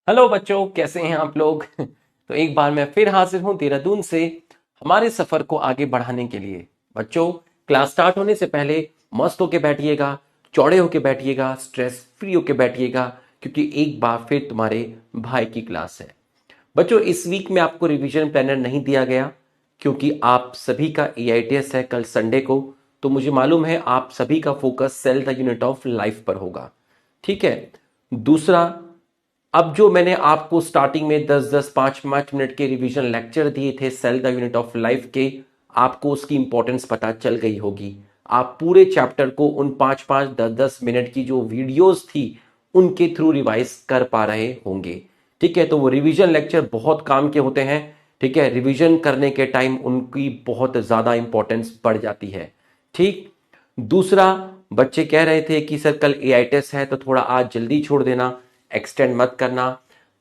Hello बच्चों, कैसे हैं आप लोग। तो एक बार मैं फिर हाजिर हूं देहरादून से हमारे सफर को आगे बढ़ाने के लिए। बच्चों, क्लास स्टार्ट होने से पहले मस्त होके बैठिएगा, चौड़े होके बैठिएगा, स्ट्रेस फ्री होके बैठिएगा, क्योंकि एक बार फिर तुम्हारे भाई की क्लास है। बच्चों, इस वीक में आपको रिवीजन प्लानर नहीं दिया गया क्योंकि आप सभी का EITS है कल संडे को। तो मुझे मालूम है आप सभी का focus cell the unit of life पर होगा। ठीक है। दूसरा, अब जो मैंने आपको स्टार्टिंग में 10-10 5-5 मिनट के रिवीजन लेक्चर दिए थे cell the unit of life के, आपको उसकी इंपॉर्टेंस पता चल गई होगी। आप पूरे चैप्टर को उन 5-5 10-10 मिनट की जो वीडियोस थी उनके थ्रू रिवाइज कर पा रहे होंगे। ठीक है, तो वो रिवीजन लेक्चर बहुत काम के होते हैं। ठीक है, रिवीजन करने के टाइम उनकी बहुत ज्यादा इंपॉर्टेंस बढ़ जाती है। ठीक। दूसरा, बच्चे कह रहे थे कि सर कल EITS है तो थोड़ा आज जल्दी छोड़ देना, एक्सटेंड मत करना।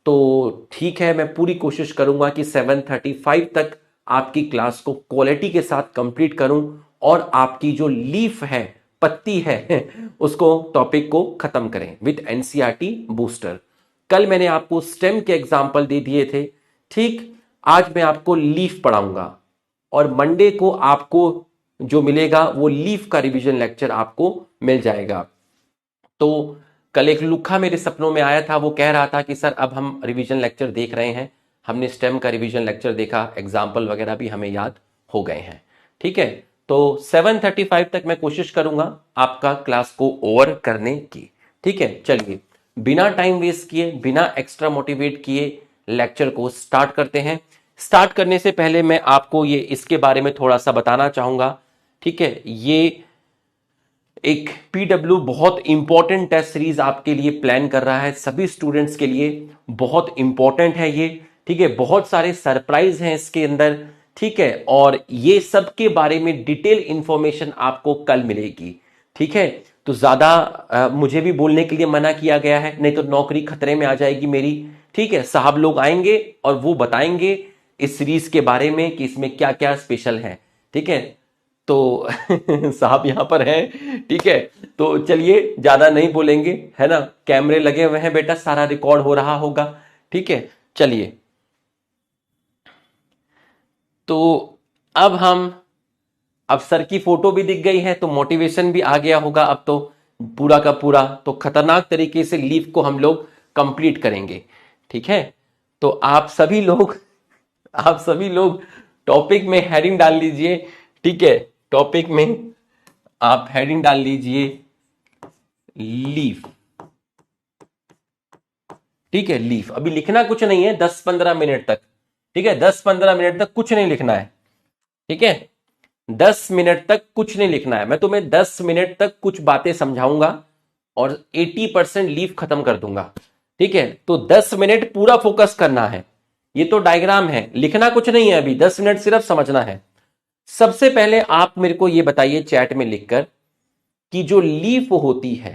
तो ठीक है, मैं पूरी कोशिश करूंगा कि 7:35 तक आपकी क्लास को क्वालिटी के साथ कंप्लीट करूं और आपकी जो लीफ है, पत्ती है उसको, टॉपिक को खत्म करें विद NCERT बूस्टर। कल मैंने आपको स्टेम के एग्जाम्पल दे दिए थे। ठीक। आज मैं आपको लीफ पढ़ाऊंगा और मंडे को आपको जो मिलेगा वो लीफ का रिवीजन लेक्चर आपको मिल जाएगा। तो कल एक लुखा मेरे सपनों में आया था, वो कह रहा था कि सर अब हम रिवीजन लेक्चर देख रहे हैं, हमने स्टेम का रिवीजन लेक्चर देखा, एग्जाम्पल वगैरह भी हमें याद हो गए हैं। ठीक है, तो 7:35 तक मैं कोशिश करूंगा आपका क्लास को ओवर करने की। ठीक है, चलिए बिना टाइम वेस्ट किए, बिना एक्स्ट्रा मोटिवेट किए लेक्चर को स्टार्ट करते हैं। स्टार्ट करने से पहले मैं आपको ये इसके बारे में थोड़ा सा बताना चाहूंगा। ठीक है, ये एक PW बहुत इंपॉर्टेंट टेस्ट सीरीज आपके लिए प्लान कर रहा है, सभी स्टूडेंट्स के लिए बहुत इंपॉर्टेंट है ये। ठीक है, बहुत सारे सरप्राइज हैं इसके अंदर। ठीक है, और ये सब के बारे में डिटेल इंफॉर्मेशन आपको कल मिलेगी। ठीक है, तो ज्यादा मुझे भी बोलने के लिए मना किया गया है, नहीं तो नौकरी खतरे में आ जाएगी मेरी। ठीक है, साहब लोग आएंगे और वो बताएंगे इस सीरीज के बारे में कि इसमें क्या क्या स्पेशल है। ठीक है, तो साहब यहां पर हैं। ठीक है, तो चलिए ज्यादा नहीं बोलेंगे, है ना, कैमरे लगे हुए हैं बेटा, सारा रिकॉर्ड हो रहा होगा। ठीक है, चलिए। तो अब सर की फोटो भी दिख गई है तो मोटिवेशन भी आ गया होगा अब तो पूरा का पूरा। तो खतरनाक तरीके से लीव को हम लोग कंप्लीट करेंगे। ठीक है, तो आप सभी लोग टॉपिक में हेडिंग डाल लीजिए। ठीक है, टॉपिक में आप हेडिंग डाल लीजिए लीफ। ठीक है, लीफ अभी लिखना कुछ नहीं है 10-15 मिनट तक। ठीक है, 10-15 मिनट तक कुछ नहीं लिखना है। ठीक है, 10 मिनट तक कुछ नहीं लिखना है। मैं तुम्हें 10 मिनट तक कुछ बातें समझाऊंगा और 80% लीफ खत्म कर दूंगा। ठीक है, तो 10 मिनट पूरा फोकस करना है। ये तो डायग्राम है, लिखना कुछ नहीं है, अभी 10 मिनट सिर्फ समझना है। सबसे पहले आप मेरे को ये बताइए चैट में लिखकर कि जो लीफ होती है,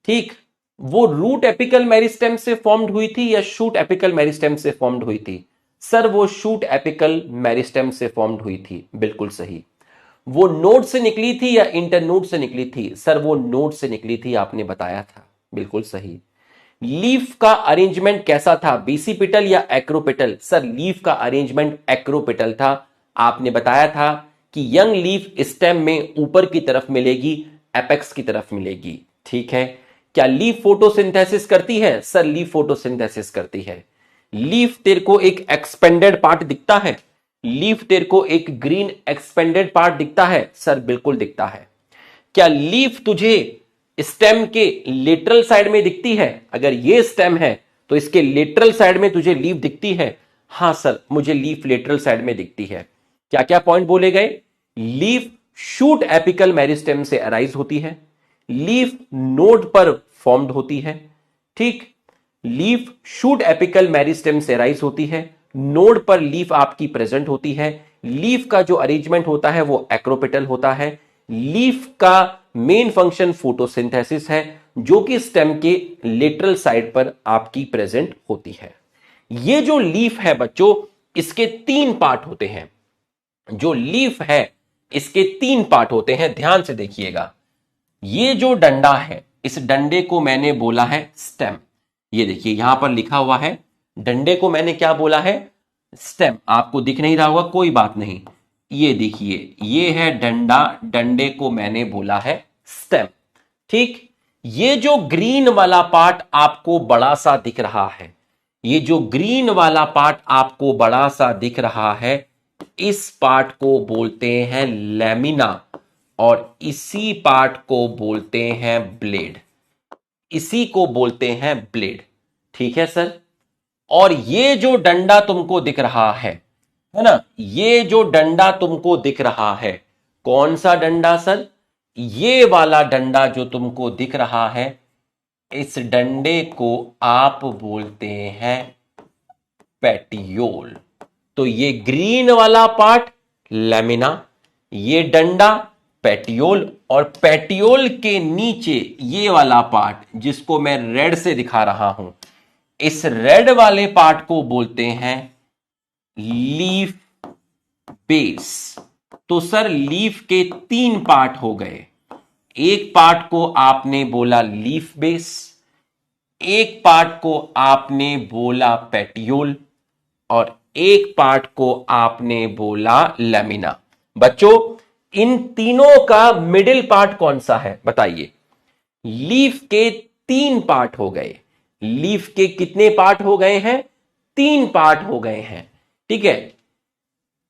ठीक, वो रूट एपिकल मेरिस्टेम से फॉर्म्ड हुई थी या शूट एपिकल मेरिस्टेम से फॉर्म्ड हुई थी? सर वो शूट एपिकल मेरिस्टेम से फॉर्म्ड हुई थी, बिल्कुल सही। वो नोड से निकली थी या इंटरनोड से निकली थी? सर वो नोड से निकली थी, आपने बताया था, बिल्कुल सही। लीफ का अरेंजमेंट कैसा था, बेसिपिटल या एक्रोपिटल? सर लीफ का अरेंजमेंट एक्रोपिटल था। आपने बताया था कि यंग लीफ स्टेम में ऊपर की तरफ मिलेगी, एपेक्स की तरफ मिलेगी। ठीक है, क्या लीफ फोटोसिंथेसिस करती है? सर लीफ फोटोसिंथेसिस करती है। लीफ तेरे को एक एक्सपेंडेड पार्ट दिखता है? लीफ तेरे को एक ग्रीन एक्सपेंडेड पार्ट दिखता है? सर बिल्कुल दिखता है। क्या लीफ तुझे स्टेम के लेटरल साइड में दिखती है? अगर ये स्टेम है तो इसके लेटरल साइड में तुझे लीफ दिखती है? हां सर, मुझे लीफ लेटरल साइड में दिखती है। क्या क्या पॉइंट बोले गए? लीफ शूट एपिकल मेरिस्टेम से अराइज होती है, लीफ नोड पर फॉर्म्ड होती है। ठीक, लीफ शूट एपिकल मेरिस्टेम से अराइज होती है, नोड पर लीफ आपकी प्रेजेंट होती है। लीफ का जो अरेंजमेंट होता है वो एक्रोपेटल होता है। लीफ का मेन फंक्शन फोटोसिंथेसिस है, जो कि स्टेम के लेटरल साइड पर आपकी प्रेजेंट होती है। ये जो लीफ है बच्चों, इसके 3 पार्ट होते हैं। जो लीफ है इसके 3 पार्ट होते हैं, ध्यान से देखिएगा। ये जो डंडा है, इस डंडे को मैंने बोला है स्टेम। ये देखिए यहां पर लिखा हुआ है, डंडे को मैंने क्या बोला है, स्टेम। आपको दिख नहीं रहा होगा, कोई बात नहीं, ये देखिए ये है डंडा, डंडे को मैंने बोला है स्टेम। ठीक, ये जो ग्रीन वाला पार्ट आपको बड़ा सा दिख रहा है, ये जो ग्रीन वाला पार्ट आपको बड़ा सा दिख रहा है, इस पार्ट को बोलते हैं लैमिना, और इसी पार्ट को बोलते हैं ब्लेड, इसी को बोलते हैं ब्लेड। ठीक है सर। और ये जो डंडा तुमको दिख रहा है ना, ये जो डंडा तुमको दिख रहा है, कौन सा डंडा सर, ये वाला डंडा जो तुमको दिख रहा है, इस डंडे को आप बोलते हैं पेटियोल। तो ये ग्रीन वाला पार्ट लैमिना, ये डंडा पेटियोल, और पेटियोल के नीचे ये वाला पार्ट जिसको मैं रेड से दिखा रहा हूं, इस रेड वाले पार्ट को बोलते हैं लीफ बेस। तो सर लीफ के 3 पार्ट हो गए, एक पार्ट को आपने बोला लीफ बेस, एक पार्ट को आपने बोला पेटियोल, और एक पार्ट को आपने बोला लैमिना। बच्चों इन तीनों का मिडिल पार्ट कौन सा है बताइए। लीफ के 3 पार्ट हो गए, लीफ के कितने पार्ट हो गए हैं, 3 पार्ट हो गए हैं। ठीक है,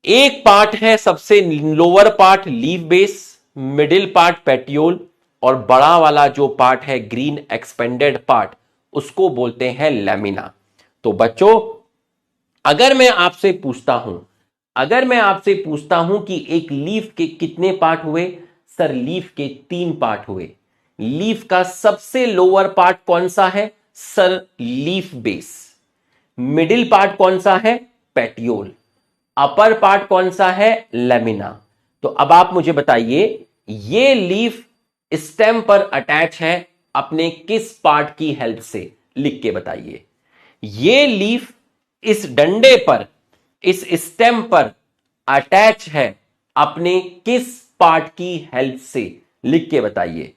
एक पार्ट है सबसे lower part leaf base, middle part petiole, और बड़ा वाला जो पार्ट है ग्रीन एक्सपेंडेड पार्ट, उसको बोलते हैं लैमिना। तो बच्चों अगर मैं आपसे पूछता हूं कि एक लीफ के कितने पार्ट हुए, सर लीफ के 3 पार्ट हुए। लीफ का सबसे लोअर पार्ट कौन सा है, sir leaf base. Middle part कौन सा है, पेटियोल। अपर पार्ट कौन सा है, लैमिना। तो अब आप मुझे बताइए ये लीफ स्टेम पर अटैच है अपने किस पार्ट की हेल्प से, लिख के बताइए। ये लीफ इस डंडे पर, इस स्टेम पर अटैच है अपने किस पार्ट की हेल्प से, लिख के बताइए।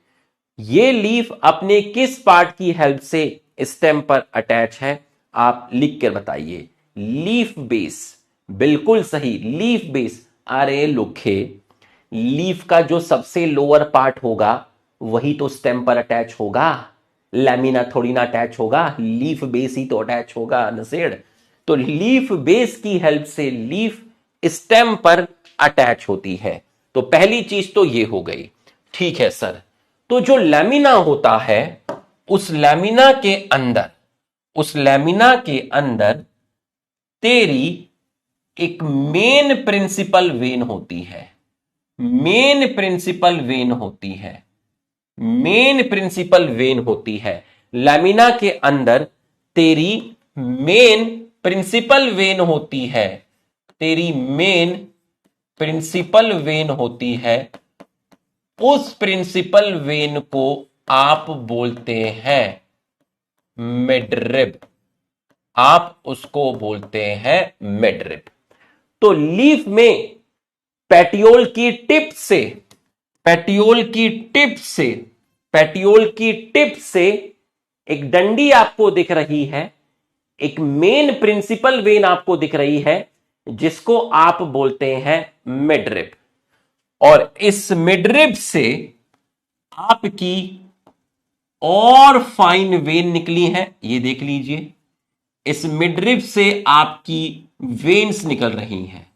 ये लीफ अपने किस पार्ट की हेल्प से स्टेम पर अटैच है, आप लिख कर बताइए। लीफ बेस, बिल्कुल सही, लीफ बेस। अरे लोखे, लीफ का जो सबसे लोअर पार्ट होगा वही तो स्टेम पर अटैच होगा, लैमिना थोड़ी ना अटैच होगा, लीफ बेस ही तो अटैच होगा नसेड़। तो लीफ बेस की हेल्प से लीफ स्टेम पर अटैच होती है। तो पहली चीज तो ये हो गई। ठीक है सर, तो जो लैमिना होता है, उस लैमिना के अंदर तेरी एक मेन प्रिंसिपल वेन होती है, मेन प्रिंसिपल वेन होती है। लैमिना के अंदर तेरी मेन प्रिंसिपल वेन होती है, तेरी मेन प्रिंसिपल वेन होती है। उस प्रिंसिपल वेन को आप बोलते हैं मिडरिब, आप उसको बोलते हैं मिडरिब। तो लीफ में पेटियोल की टिप से एक डंडी आपको दिख रही है, एक मेन प्रिंसिपल वेन आपको दिख रही है, जिसको आप बोलते हैं मिडरिब। और इस मिडरिब से आपकी और फाइन वेन निकली है, ये देख लीजिए। इस मिडरिब से आपकी वेन्स निकल रही हैं,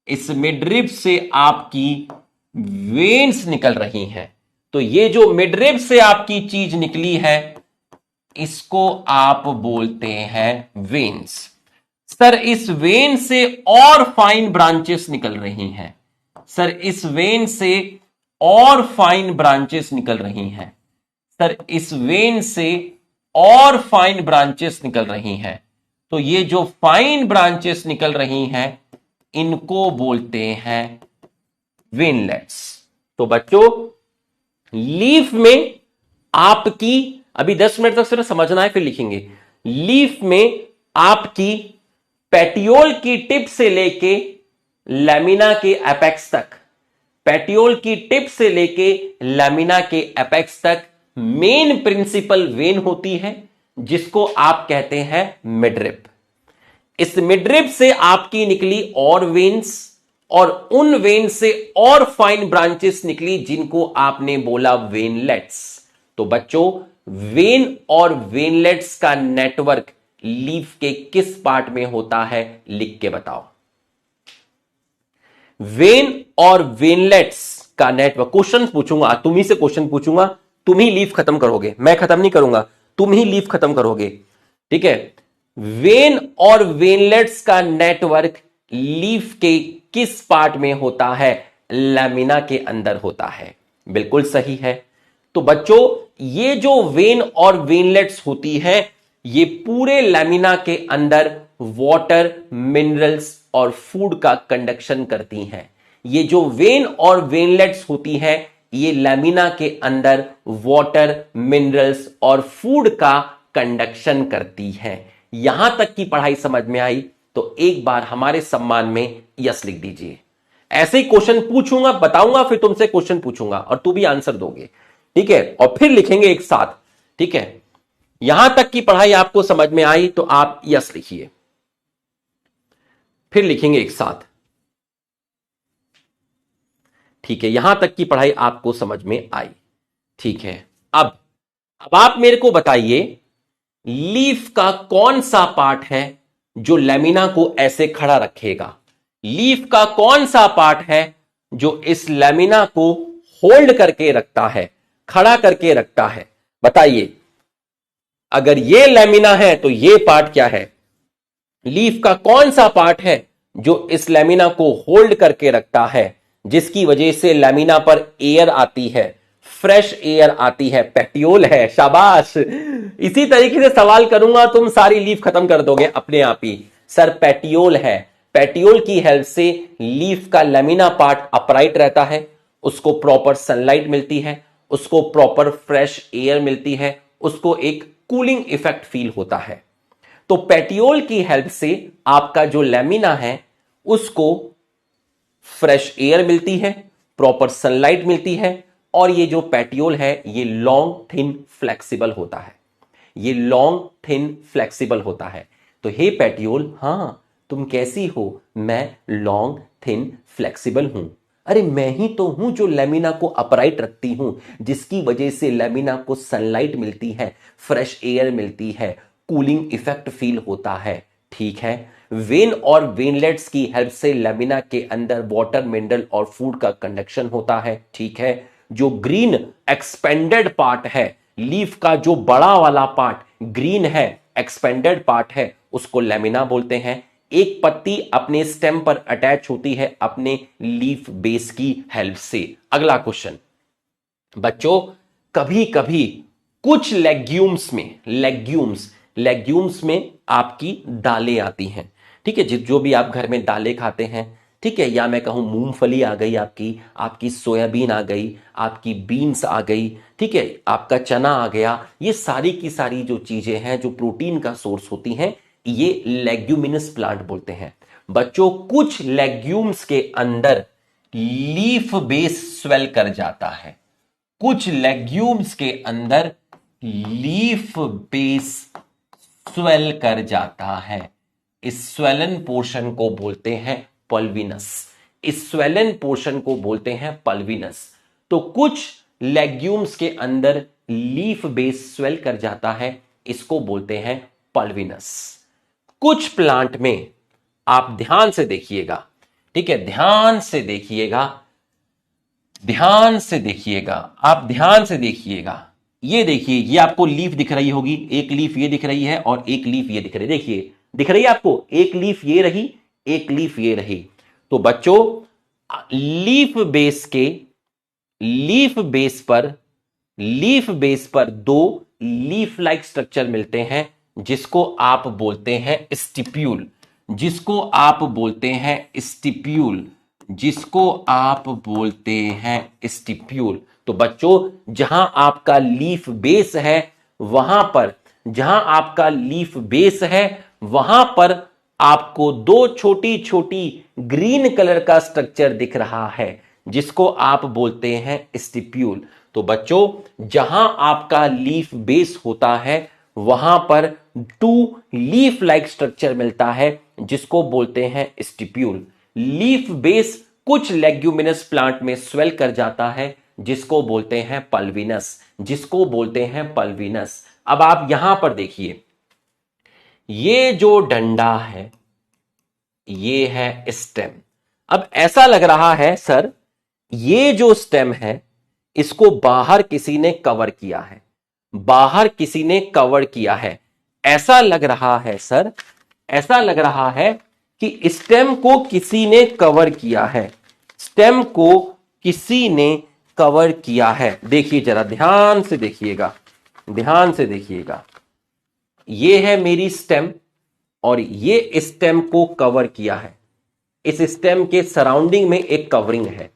इस मिडरिब से आपकी वेन्स निकल रही हैं। तो ये जो मिडरिब से आपकी चीज निकली है, इसको आप बोलते हैं वेन्स। सर इस वेन से और फाइन ब्रांचेस निकल रही हैं, सर इस वेन से और फाइन ब्रांचेस निकल रही हैं, सर इस वेन से और फाइन ब्रांचेस निकल रही हैं। तो ये जो फाइन ब्रांचेस निकल रही हैं, इनको बोलते हैं वेनलेट्स। तो बच्चों लीफ में आपकी, अभी 10 मिनट तक सिर्फ समझना है फिर लिखेंगे। लीफ में आपकी पेटियोल की टिप से लेके लैमिना के एपेक्स तक, पेटियोल की टिप से लेके लैमिना के एपेक्स तक मेन प्रिंसिपल वेन होती है, जिसको आप कहते हैं मिडरिप। इस मिडरिप से आपकी निकली और वेन्स, और उन वेन से और फाइन ब्रांचेस निकली जिनको आपने बोला वेनलेट्स। तो बच्चों, वेन और वेनलेट्स का नेटवर्क लीफ के किस पार्ट में होता है, लिख के बताओ। वेन और वेनलेट्स का नेटवर्क, क्वेश्चन पूछूंगा, तुम ही से क्वेश्चन पूछूंगा, तुम ही लीफ खत्म करोगे, मैं खत्म नहीं करूंगा, तुम ही लीफ खत्म करोगे, ठीक है। वेन और वेनलेट्स का नेटवर्क लीफ के किस पार्ट में होता है, लैमिना के अंदर होता है। बिल्कुल सही है। तो बच्चों, ये जो वेन और वेनलेट्स होती है, ये पूरे लैमिना के अंदर वाटर, मिनरल्स और फूड का कंडक्शन करती हैं। ये जो वेन और वेनलेट्स होती है, ये लैमिना के अंदर वाटर, मिनरल्स और फूड का कंडक्शन करती हैं। यहां तक की पढ़ाई समझ में आई तो एक बार हमारे सम्मान में यस लिख दीजिए। ऐसे ही क्वेश्चन पूछूंगा, बताऊंगा, फिर तुमसे क्वेश्चन पूछूंगा और तू भी आंसर दोगे, ठीक है, और फिर लिखेंगे एक साथ, ठीक है। यहां तक की पढ़ाई आपको समझ में आई तो आप यस लिखिए, फिर लिखेंगे एक साथ, ठीक है। यहां तक की पढ़ाई आपको समझ में आई, ठीक है। अब आप मेरे को बताइए, लीफ का कौन सा पार्ट है जो लैमिना को ऐसे खड़ा रखेगा? लीफ का कौन सा पार्ट है जो इस लैमिना को होल्ड करके रखता है, खड़ा करके रखता है? बताइए, अगर ये लैमिना है तो ये पार्ट क्या है? लीफ का कौन सा पार्ट है जो इस लैमिना को होल्ड करके रखता है, जिसकी वजह से लैमिना पर एयर आती है, फ्रेश एयर आती है? पेटियोल है। शाबाश। इसी तरीके से सवाल करूंगा, तुम सारी लीफ खत्म कर दोगे अपने आप ही। सर, पेटियोल है। पेटियोल की हेल्प से लीफ का लैमिना पार्ट अपराइट रहता है, उसको प्रॉपर सनलाइट मिलती है, उसको प्रॉपर फ्रेश एयर मिलती है, उसको एक कूलिंग इफेक्ट फील होता है। तो पेटियोल की हेल्प से आपका जो लैमिना है उसको फ्रेश एयर मिलती है, प्रॉपर सनलाइट मिलती है, और ये जो पेटियोल है ये लॉन्ग थिन फ्लेक्सिबल होता है। ये लॉन्ग थिन फ्लेक्सिबल होता है। तो हे पेटियोल, हां तुम कैसी हो? मैं लॉन्ग थिन फ्लेक्सिबल हूं। अरे मैं ही तो हूं जो लैमिना को अपराइट रखती हूं, जिसकी वजह से लैमिना को सनलाइट मिलती है, फ्रेश एयर मिलती है, कूलिंग इफेक्ट फील होता है, ठीक है। वेन और वेनलेट्स की हेल्प से लैमिना के अंदर वाटर, मिनरल और फूड का कंडक्शन होता है, ठीक है। जो ग्रीन एक्सपेंडेड पार्ट है, लीफ का जो बड़ा वाला पार्ट ग्रीन है, एक्सपेंडेड पार्ट है, उसको लैमिना बोलते हैं। एक पत्ती अपने स्टेम पर अटैच होती है अपने लीफ बेस की हेल्प से। अगला क्वेश्चन बच्चों, कभी कभी कुछ लेग्यूम्स में आपकी दालें आती हैं, ठीक है। जो भी आप घर में दालें खाते हैं, ठीक है, या मैं कहूं मूंगफली आ गई, आपकी सोयाबीन आ गई, आपकी बीन्स आ गई, ठीक है, आपका चना आ गया, ये सारी की सारी जो चीजें हैं जो प्रोटीन का सोर्स होती हैं, ये लेग्यूमिनस प्लांट बोलते हैं। बच्चों, कुछ लेग्यूम्स के अंदर लीफ बेस स्वेल कर जाता है। कुछ लेग्यूम्स के अंदर लीफ बेस स्वेल कर जाता है। इस स्वेलन पोर्शन को बोलते हैं पल्विनस। इस स्वेलन पोर्शन को बोलते हैं पल्विनस। तो कुछ लेग्यूम्स के अंदर लीफ बेस स्वेल कर जाता है, इसको बोलते हैं पल्विनस। कुछ प्लांट में आप ध्यान से देखिएगा, ठीक है, ध्यान से देखिएगा, आप ध्यान से देखिएगा। ये देखिए, ये आपको लीफ दिख रही होगी, एक लीफ ये दिख रही है और एक लीफ ये दिख रही है। देखिए, दिख रही है आपको, एक लीफ ये रही, एक लीफ ये रही। तो बच्चों, लीफ बेस पर दो लीफ लाइक स्ट्रक्चर मिलते हैं, जिसको आप बोलते हैं स्टिप्यूल, तो बच्चों, जहां आपका लीफ बेस है, वहां पर आपको दो छोटी छोटी ग्रीन कलर का स्ट्रक्चर दिख रहा है, जिसको आप बोलते हैं स्टिप्यूल। तो बच्चों, जहां आपका लीफ बेस होता है वहां पर टू लीफ लाइक स्ट्रक्चर मिलता है जिसको बोलते हैं स्टिप्यूल। लीफ बेस कुछ लेग्यूमिनस प्लांट में स्वेल कर जाता है जिसको बोलते हैं पल्विनस, जिसको बोलते हैं पल्विनस। अब आप यहां पर देखिए, ये जो डंडा है ये है स्टेम। अब ऐसा लग रहा है सर ये जो स्टेम है इसको बाहर किसी ने कवर किया है, बाहर किसी ने कवर किया है। ऐसा लग रहा है सर, ऐसा लग रहा है कि स्टेम को किसी ने कवर किया है, स्टेम को किसी ने कवर किया है। देखिए जरा ध्यान से देखिएगा, ध्यान से देखिएगा, ये है मेरी स्टेम और ये स्टेम को कवर किया है। इस स्टेम के सराउंडिंग में एक कवरिंग है,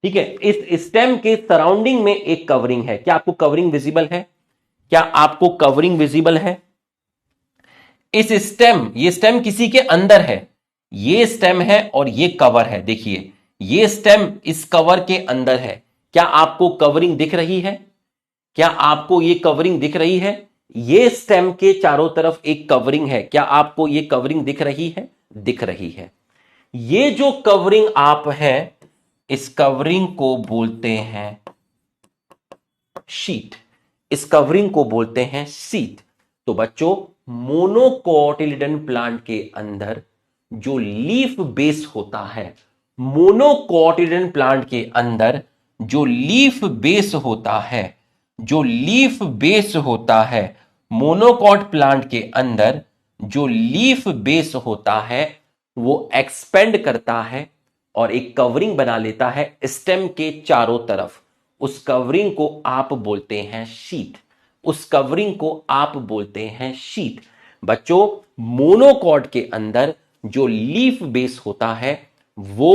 ठीक है, इस स्टेम के सराउंडिंग में एक कवरिंग है। क्या आपको कवरिंग विजिबल है? क्या आपको कवरिंग विजिबल है? इस स्टेम, ये स्टेम किसी के अंदर है, ये स्टेम है और ये कवर है। देखिए ये स्टेम इस कवर के अंदर है। क्या आपको कवरिंग दिख रही है? क्या आपको ये कवरिंग दिख रही है? ये स्टेम के चारों तरफ एक कवरिंग है। क्या आपको ये कवरिंग दिख रही है? दिख रही है। ये जो कवरिंग आप है, इस कवरिंग को बोलते हैं शीट, इस कवरिंग को बोलते हैं शीट। तो बच्चों मोनोकोटिलिडन प्लांट के अंदर जो लीफ बेस होता है, मोनोकोटिलिडन प्लांट के अंदर जो लीफ बेस होता है, जो लीफ बेस होता है, मोनोकोट प्लांट के अंदर जो लीफ बेस होता है वो एक्सपेंड करता है और एक कवरिंग बना लेता है स्टेम के चारों तरफ। उस कवरिंग को आप बोलते हैं शीट, उस कवरिंग को आप बोलते हैं शीट। बच्चों मोनोकोट के अंदर जो लीफ बेस होता है वो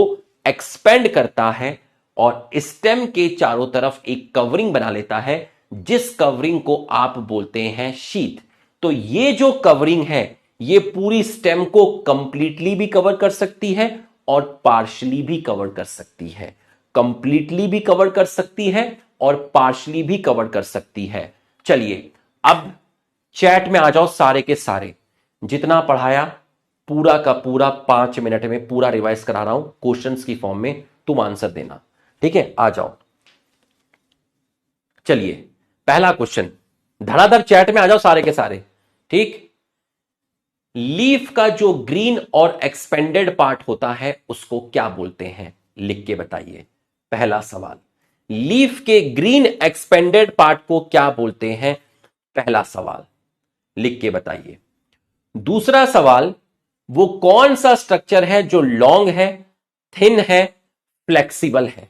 एक्सपेंड करता है और स्टेम के चारों तरफ एक कवरिंग बना लेता है, जिस कवरिंग को आप बोलते हैं शीट। तो ये जो कवरिंग है ये पूरी स्टेम को कंप्लीटली भी कवर कर सकती है और पार्शली भी कवर कर सकती है, कंप्लीटली भी कवर कर सकती है और पार्शली भी कवर कर सकती है। चलिए अब चैट में आ जाओ सारे के सारे, जितना पढ़ाया पूरा का पूरा 5 मिनट में पूरा रिवाइज करा रहा हूं क्वेश्चंस की फॉर्म में, तुम आंसर देना, ठीक है? आ जाओ। चलिए पहला क्वेश्चन, धड़ाधड़ चैट में आ जाओ सारे के सारे, ठीक। लीफ का जो ग्रीन और एक्सपेंडेड पार्ट होता है उसको क्या बोलते हैं? लिख के बताइए। पहला सवाल, लीफ के ग्रीन एक्सपेंडेड पार्ट को क्या बोलते हैं? पहला सवाल लिख के बताइए। दूसरा सवाल, वो कौन सा स्ट्रक्चर है जो लॉन्ग है, थिन है, फ्लेक्सिबल है,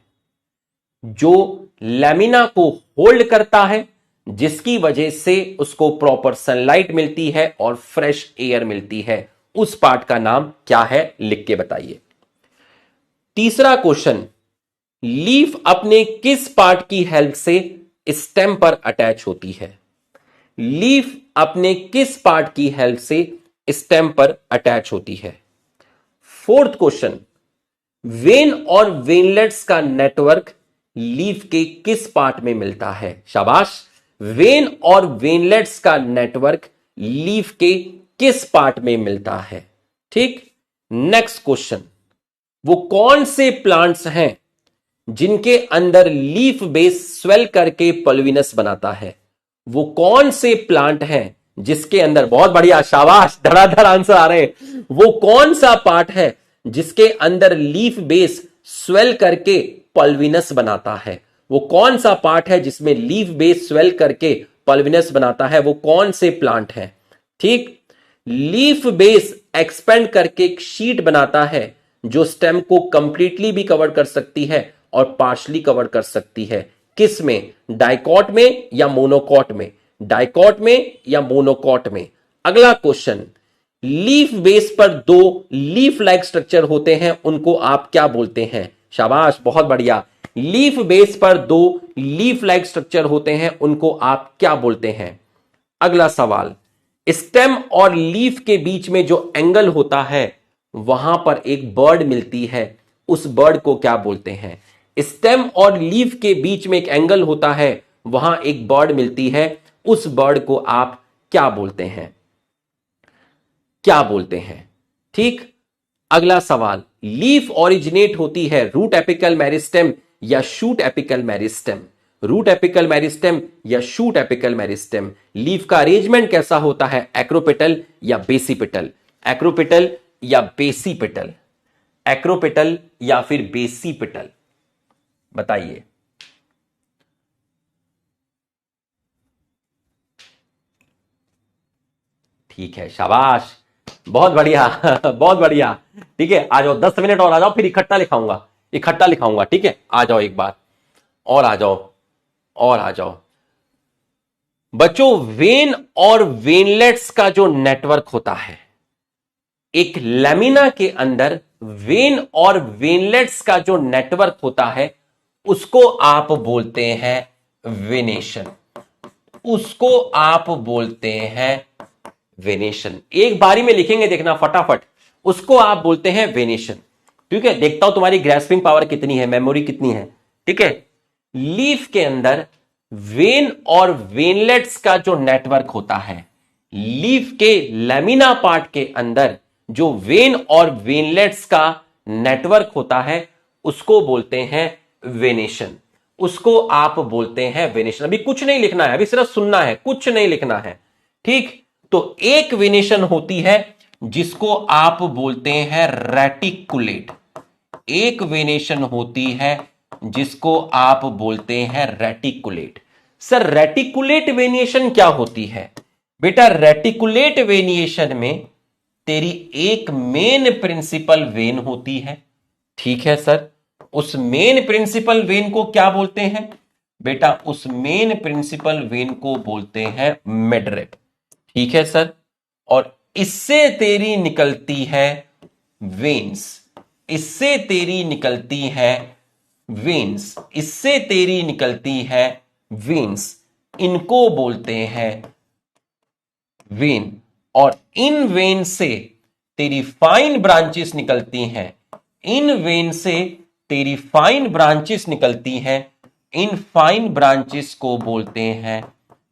जो लैमिना को होल्ड करता है, जिसकी वजह से उसको प्रॉपर सनलाइट मिलती है और फ्रेश एयर मिलती है? उस पार्ट का नाम क्या है? लिख के बताइए। तीसरा क्वेश्चन, लीफ अपने किस पार्ट की हेल्प से स्टेम पर अटैच होती है? लीफ अपने किस पार्ट की हेल्प से स्टेम पर अटैच होती है? फोर्थ क्वेश्चन, वेन और वेनलेट्स का नेटवर्क लीफ के किस पार्ट में मिलता है? शाबाश, वेन और वेनलेट्स का नेटवर्क लीफ के किस पार्ट में मिलता है? ठीक। नेक्स्ट क्वेश्चन, वो कौन से प्लांट्स हैं जिनके अंदर लीफ बेस स्वेल करके पल्विनस बनाता है? वो कौन से प्लांट हैं जिसके अंदर, बहुत बढ़िया, शाबाश, धड़ाधड़ आंसर आ रहे हैं। वो कौन सा पार्ट है जिसके अंदर लीफ बेस स्वेल करके पल्विनस बनाता है? वो कौन सा पार्ट है जिसमें लीफ बेस स्वेल करके पल्विनस बनाता है? वो कौन से प्लांट है? ठीक। लीफ बेस एक्सपेंड करके एक शीट बनाता है जो स्टेम को कंप्लीटली भी कवर कर सकती है और पार्शली कवर कर सकती है। किस में? डाइकॉट में या मोनोकॉट में? डाइकॉट में या मोनोकॉट में? अगला क्वेश्चन, लीफ बेस पर दो लीफ लाइक स्ट्रक्चर होते हैं, उनको आप क्या बोलते हैं? शाबाश, बहुत बढ़िया। लीफ बेस पर दो लीफ लाइक स्ट्रक्चर होते हैं, उनको आप क्या बोलते हैं? अगला सवाल, स्टेम और लीफ के बीच में जो एंगल होता है वहां पर एक बर्ड मिलती है, उस बर्ड को क्या बोलते हैं? स्टेम और लीफ के बीच में एक एंगल होता है, वहां एक बर्ड मिलती है, उस बर्ड को आप क्या बोलते हैं, क्या बोलते हैं। ठीक, अगला सवाल, लीफ ओरिजिनेट होती है रूट एपिकल मेरिस्टेम या shoot apical meristem. Root apical meristem या शूट एपिकल मेरिस्टेम। लीफ का अरेंजमेंट कैसा होता है, एक्रोपेटल या बेसिपेटल। एक्रोपेटल या बेसिपेटल, एक्रोपेटल या फिर बेसिपेटल, बताइए। ठीक है, शाबाश, बहुत बढ़िया बहुत बढ़िया। ठीक है, आ जाओ, 10 मिनट और आ जाओ, फिर इकट्ठा लिखाऊंगा, इकट्ठा लिखाऊंगा। ठीक है, आ जाओ एक बार और, आ जाओ और आ जाओ बच्चों। वेन और वेनलेट्स का जो नेटवर्क होता है, एक लैमिना के अंदर वेन और वेनलेट्स का जो नेटवर्क होता है, उसको आप बोलते हैं वेनेशन। उसको आप बोलते हैं वेनेशन। एक बारी में लिखेंगे, देखना फटाफट। उसको आप बोलते हैं वेनेशन। ठीक है, देखता हूं तुम्हारी ग्रैस्पिंग पावर कितनी है, मेमोरी कितनी है। ठीक है, लीफ के अंदर वेन और वेनलेट्स का जो नेटवर्क होता है, लीफ के लैमिना पार्ट के अंदर जो वेन और वेनलेट्स का नेटवर्क होता है, उसको बोलते हैं वेनेशन। उसको आप बोलते हैं वेनेशन। अभी कुछ नहीं लिखना है, अभी सिर्फ सुनना है, कुछ नहीं लिखना है। ठीक, तो एक वेनेशन होती है जिसको आप बोलते हैं रेटिकुलेट। एक वेनेशन होती है जिसको आप बोलते हैं रेटिकुलेट। सर रेटिकुलेट वेनिएशन क्या होती है? बेटा रेटिकुलेट वेनिएशन में तेरी एक मेन प्रिंसिपल वेन होती है। ठीक है सर, उस मेन प्रिंसिपल वेन को क्या बोलते हैं? बेटा उस मेन प्रिंसिपल वेन को बोलते हैं मिडरिप। ठीक है सर, और इससे तेरी निकलती है वेन्स, इससे तेरी निकलती है वेन्स, इससे तेरी निकलती है वेन्स। इनको बोलते हैं वेन, और इन वेन से तेरी फाइन ब्रांचेस निकलती हैं। इन वेन से तेरी फाइन ब्रांचेस निकलती हैं। इन फाइन ब्रांचेस को बोलते हैं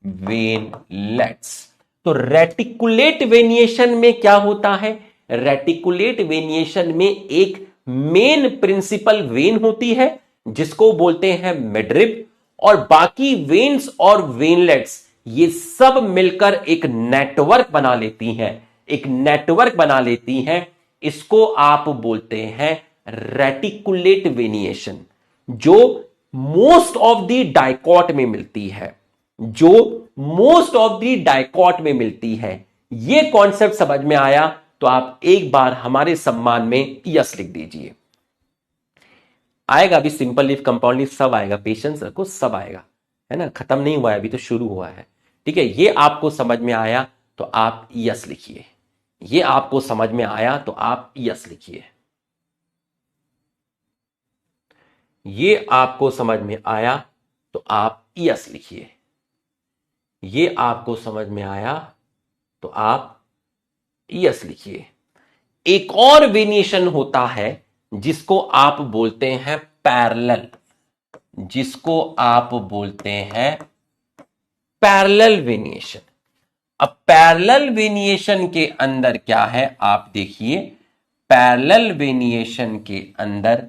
वेनलेट्स। तो रेटिकुलेट वेनिएशन में क्या होता है? रेटिकुलेट वेनिएशन में एक मेन प्रिंसिपल वेन होती है जिसको बोलते हैं मिडरिप, और बाकी वेन्स और वेनलेट्स ये सब मिलकर एक नेटवर्क बना लेती हैं, एक नेटवर्क बना लेती हैं। इसको आप बोलते हैं रेटिकुलेट वेनिएशन, जो मोस्ट ऑफ द डाइकॉट में मिलती है, जो मोस्ट ऑफ द डाइकॉट में मिलती है। यह कॉन्सेप्ट समझ में आया तो आप एक बार हमारे सम्मान में यस लिख दीजिए। आएगा अभी, सिंपल लीफ, कंपाउंड लीफ सब आएगा, पेशेंस रखो, सब आएगा, है ना, खत्म नहीं हुआ है, अभी तो शुरू हुआ है। ठीक है, ये आपको समझ में आया तो आप यस लिखिए। ये आपको समझ में आया तो आप यस लिखिए। ये आपको समझ में आया तो आप यस लिखिए। ये आपको समझ में आया तो आप यस लिखिए। एक और वेनिएशन होता है जिसको आप बोलते हैं पैरेलल, जिसको आप बोलते हैं पैरेलल वेनिएशन। अब पैरेलल वेनिएशन के अंदर क्या है आप देखिए, पैरेलल वेनिएशन के अंदर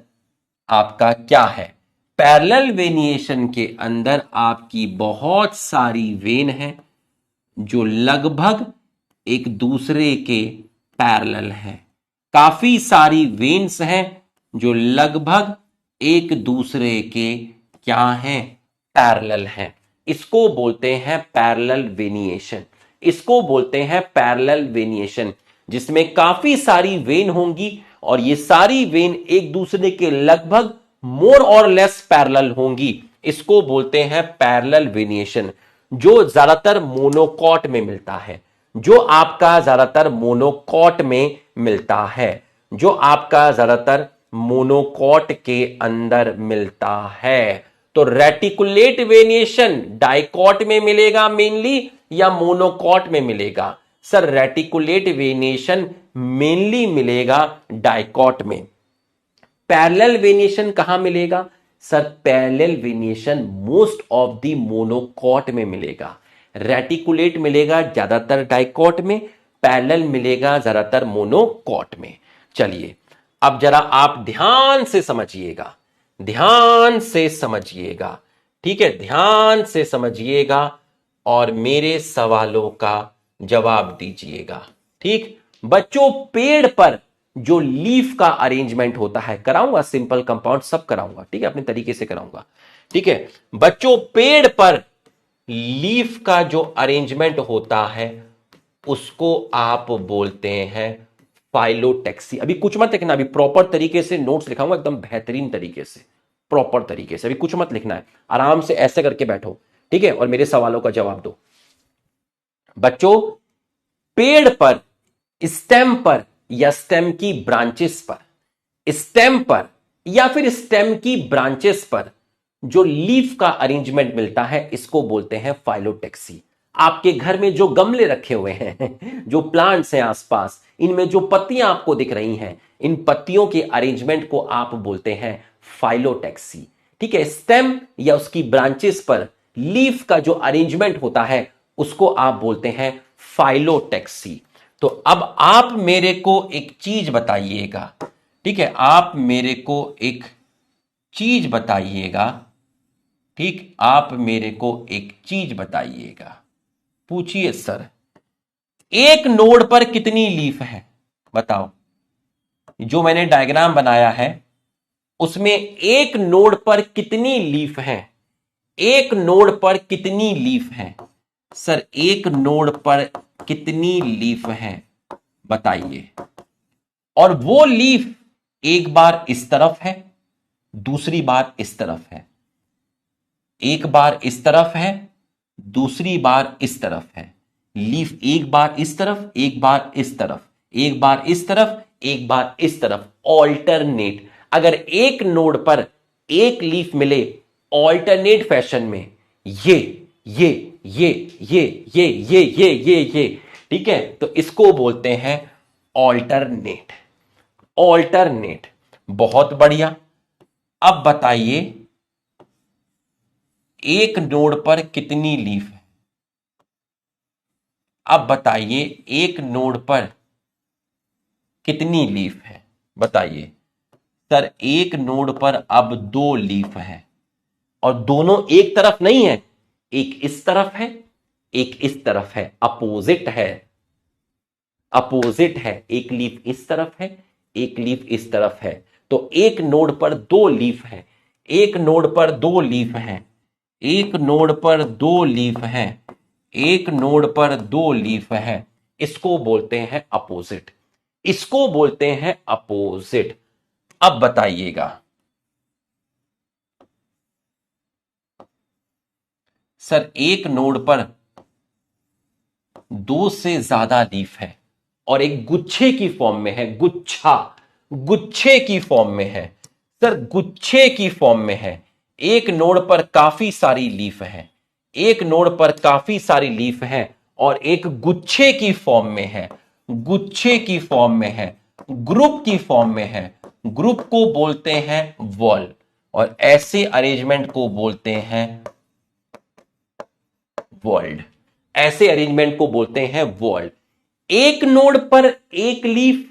आपका क्या है? पैरेलल वेनिएशन के अंदर आपकी बहुत सारी वेन हैं जो लगभग एक दूसरे के पैरेलल हैं। काफी सारी वेन्स हैं जो लगभग एक दूसरे के क्या हैं? पैरेलल हैं। इसको बोलते हैं पैरेलल वेनिएशन। इसको बोलते हैं पैरेलल वेनिएशन, जिसमें काफी सारी वेन होंगी और ये सारी वेन एक दूसरे के लगभग मोर और लेस पैरेलल होंगी। इसको बोलते हैं पैरेलल वेनिएशन, जो ज्यादातर मोनोकॉट में मिलता है, जो आपका ज्यादातर मोनोकॉट में मिलता है, जो आपका ज्यादातर मोनोकॉट के अंदर मिलता है। तो रेटिकुलेट वेनिएशन डाइकॉट में मिलेगा मेनली या मोनोकॉट में मिलेगा? सर रेटिकुलेट वेनिएशन मेनली मिलेगा डाइकॉट में। पैरेलल वेनिएशन कहां मिलेगा? Sir parallel venation most of the monocot में मिलेगा। रेटिकुलेट मिलेगा ज्यादातर डाइकॉट में, पैरेलल मिलेगा ज्यादातर मोनोकॉट में। चलिए अब जरा आप ध्यान से समझिएगा, ध्यान से समझिएगा, ठीक है, ध्यान से समझिएगा और मेरे सवालों का जवाब दीजिएगा। ठीक बच्चों, पेड़ पर जो लीफ का अरेंजमेंट होता है, कराऊंगा सिंपल कंपाउंड सब कराऊंगा, ठीक है, अपने तरीके से कराऊंगा। ठीक है बच्चों, पेड़ पर लीफ का जो अरेंजमेंट होता है उसको आप बोलते हैं फाइलोटैक्सी। अभी कुछ मत लिखना, अभी प्रॉपर तरीके से नोट्स लिखाऊंगा एकदम बेहतरीन तरीके से, प्रॉपर तरीके से, अभी कुछ मत लिखना है, आराम से ऐसे करके बैठो, ठीक है, और मेरे सवालों का जवाब दो। बच्चों, पेड़ पर स्टेम पर या स्टेम की ब्रांचेस पर, स्टेम पर या फिर स्टेम की ब्रांचेस पर जो लीफ का अरेंजमेंट मिलता है इसको बोलते हैं फाइलोटैक्सी। आपके घर में जो गमले रखे हुए हैं, जो प्लांट्स हैं आसपास, इनमें जो पत्तियां आपको दिख रही हैं, इन पत्तियों के अरेंजमेंट को आप बोलते हैं फाइलोटैक्सी। ठीक है, स्टेम या उसकी ब्रांचेस पर लीफ का जो अरेंजमेंट होता है उसको आप बोलते हैं फाइलोटैक्सी। तो अब आप मेरे को एक चीज बताइएगा, ठीक है, आप मेरे को एक चीज बताइएगा, ठीक, आप मेरे को एक चीज बताइएगा, पूछिए सर, एक नोड पर कितनी लीफ है बताओ। जो मैंने डायग्राम बनाया है उसमें एक नोड पर कितनी लीफ है, एक नोड पर कितनी लीफ है सर, एक नोड पर कितनी लीफ है बताइए। और वो लीफ एक बार इस तरफ है, दूसरी बार इस तरफ है, एक बार इस तरफ है, दूसरी बार इस तरफ है। लीफ एक बार इस तरफ, एक बार इस तरफ, एक बार इस तरफ, एक बार इस तरफ, ऑल्टरनेट। अगर एक नोड पर एक लीफ मिले ऑल्टरनेट फैशन में, ये ये ये ये ये ये ये ये, ठीक है, तो इसको बोलते हैं ऑल्टरनेट। ऑल्टरनेट, बहुत बढ़िया। अब बताइए एक नोड पर कितनी लीफ है, अब बताइए एक नोड पर कितनी लीफ है बताइए। सर एक नोड पर अब 2 लीफ है और दोनों एक तरफ नहीं है, एक इस तरफ है, एक इस तरफ है, अपोजिट है, अपोजिट है, एक लीफ इस तरफ है, एक लीफ इस तरफ है। तो एक नोड पर 2 लीफ है, एक नोड पर 2 लीफ है, एक नोड पर 2 लीफ है, एक नोड पर 2 लीफ है, इसको बोलते हैं अपोजिट, इसको बोलते हैं अपोजिट। अब बताइएगा सर एक नोड पर 2 से ज्यादा लीफ है और एक गुच्छे की फॉर्म में है, गुच्छा, गुच्छे की फॉर्म में है सर, गुच्छे की फॉर्म में है। एक नोड पर काफी सारी लीफ है, एक नोड पर काफी सारी लीफ है और एक गुच्छे की फॉर्म में है, गुच्छे की फॉर्म में है, ग्रुप की फॉर्म में है, ग्रुप को बोलते हैं वॉल और ऐसे अरेंजमेंट को बोलते हैं वर्ल्ड, ऐसे अरेंजमेंट को बोलते हैं वर्ल्ड। एक नोड पर एक लीफ,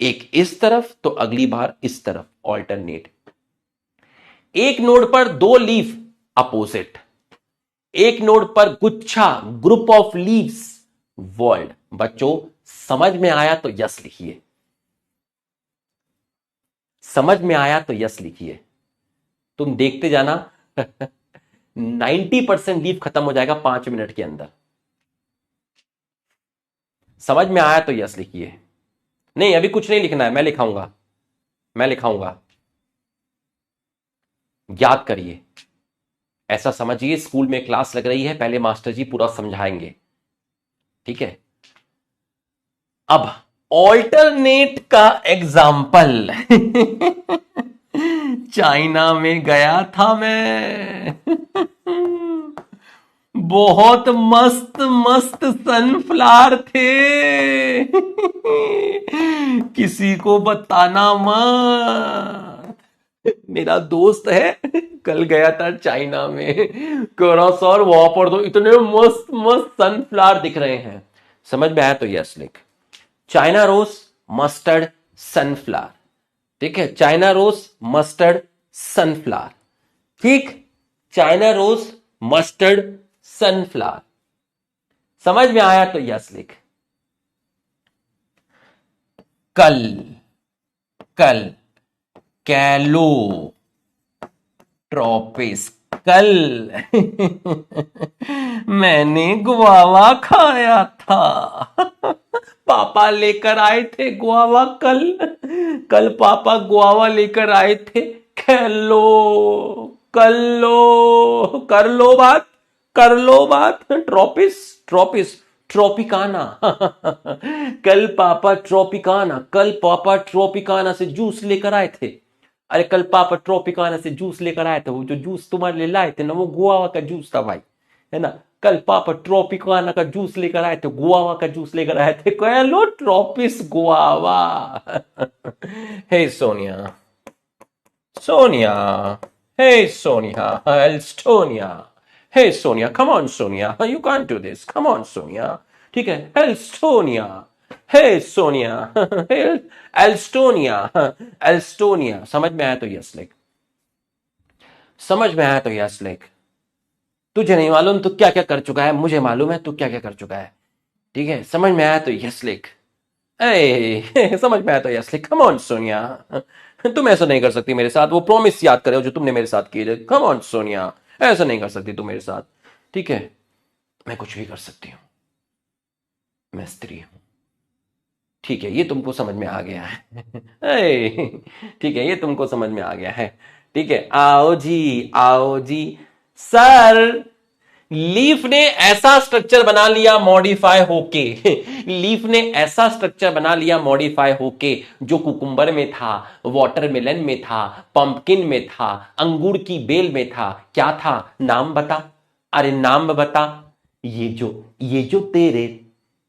एक इस तरफ तो अगली बार इस तरफ, ऑल्टरनेट। एक नोड पर 2 लीफ, अपोजिट। एक नोड पर गुच्छा, ग्रुप ऑफ लीव्स, वर्ल्ड। बच्चों समझ में आया तो यस लिखिए, समझ में आया तो यस लिखिए। तुम देखते जाना 90% लीफ खत्म हो जाएगा 5 मिनट के अंदर। समझ में आया तो यस लिखिए। नहीं अभी कुछ नहीं लिखना है, मैं लिखाऊंगा, मैं लिखाऊंगा, याद करिए। ऐसा समझिए स्कूल में क्लास लग रही है, पहले मास्टर जी पूरा समझाएंगे, ठीक है। अब ऑल्टरनेट का एग्जाम्पल चाइना में गया था मैं बहुत मस्त मस्त सनफ्लावर थे किसी को बताना मत, मेरा दोस्त है कल गया था चाइना में, कह रहा सर वहां पर तो इतने मस्त मस्त सनफ्लावर दिख रहे हैं। समझ में आया तो यस लिख। China rose mustard sunflower. ठीक है, चाइना रोज मस्टर्ड सनफ्लावर। ठीक, चाइना रोज मस्टर्ड सनफ्लावर। समझ में आया तो यस लिख। कल, कल कैलो ट्रॉपिस, कल मैंने गुआवा खाया था। पापा लेकर आए थे गुआवा कल, कल पापा गुआवा लेकर आए थे। खेलो, कर लो, कर लो बात, कर लो बात। ट्रॉपिस, ट्रॉपिस ट्रॉपिकाना। कल पापा ट्रॉपिकाना, कल पापा ट्रॉपिकाना से जूस लेकर आए थे। अरे कल पापा ट्रॉपिकाना से जूस लेकर आए थे, वो जो जूस तुम्हारे लिए लाए थे ना, वो गुआवा का जूस था भाई, है ना। कल पापा ट्रॉपिकाना का जूस लेकर आए थे, गुआवा का जूस लेकर आए थे। Calotropis guava. Hey Sonia, Sonia, hey Sonia, Alstonia, hey Sonia, come on Sonia, you can't do this, come on Sonia. ठीक है, Alstonia, hey Sonia, Alstonia, Alstonia. समझ में आया तो यस लिख। समझ में आया तो यस लिख। तुझे नहीं मालूम तू क्या क्या कर चुका है, मुझे मालूम है तू क्या क्या कर चुका है। ठीक है, समझ में आया तो यस लिख। ए, समझ में आया तो यस लिख। कम ऑन सोनिया, तुम ऐसा नहीं कर सकती मेरे साथ। वो प्रॉमिस याद करो जो तुमने मेरे साथ किए थे। कम ऑन सोनिया, ऐसा नहीं कर सकती तुम मेरे साथ। ठीक है, मैं कुछ भी कर सकती हूं, मैं स्त्री हूं। ठीक है, ये तुमको समझ में आ गया है। ठीक है, ये तुमको समझ में आ गया है। ठीक है, आओ जी, आओ जी। सर, लीफ ने ऐसा स्ट्रक्चर बना लिया मॉडिफाई होके। लीफ ने ऐसा स्ट्रक्चर बना लिया मॉडिफाई होके, जो कुकुम्बर में था, वाटरमेलन में था, पंपकिन में था, अंगूर की बेल में था। क्या था? नाम बता। अरे नाम बता। ये जो ये जो तेरे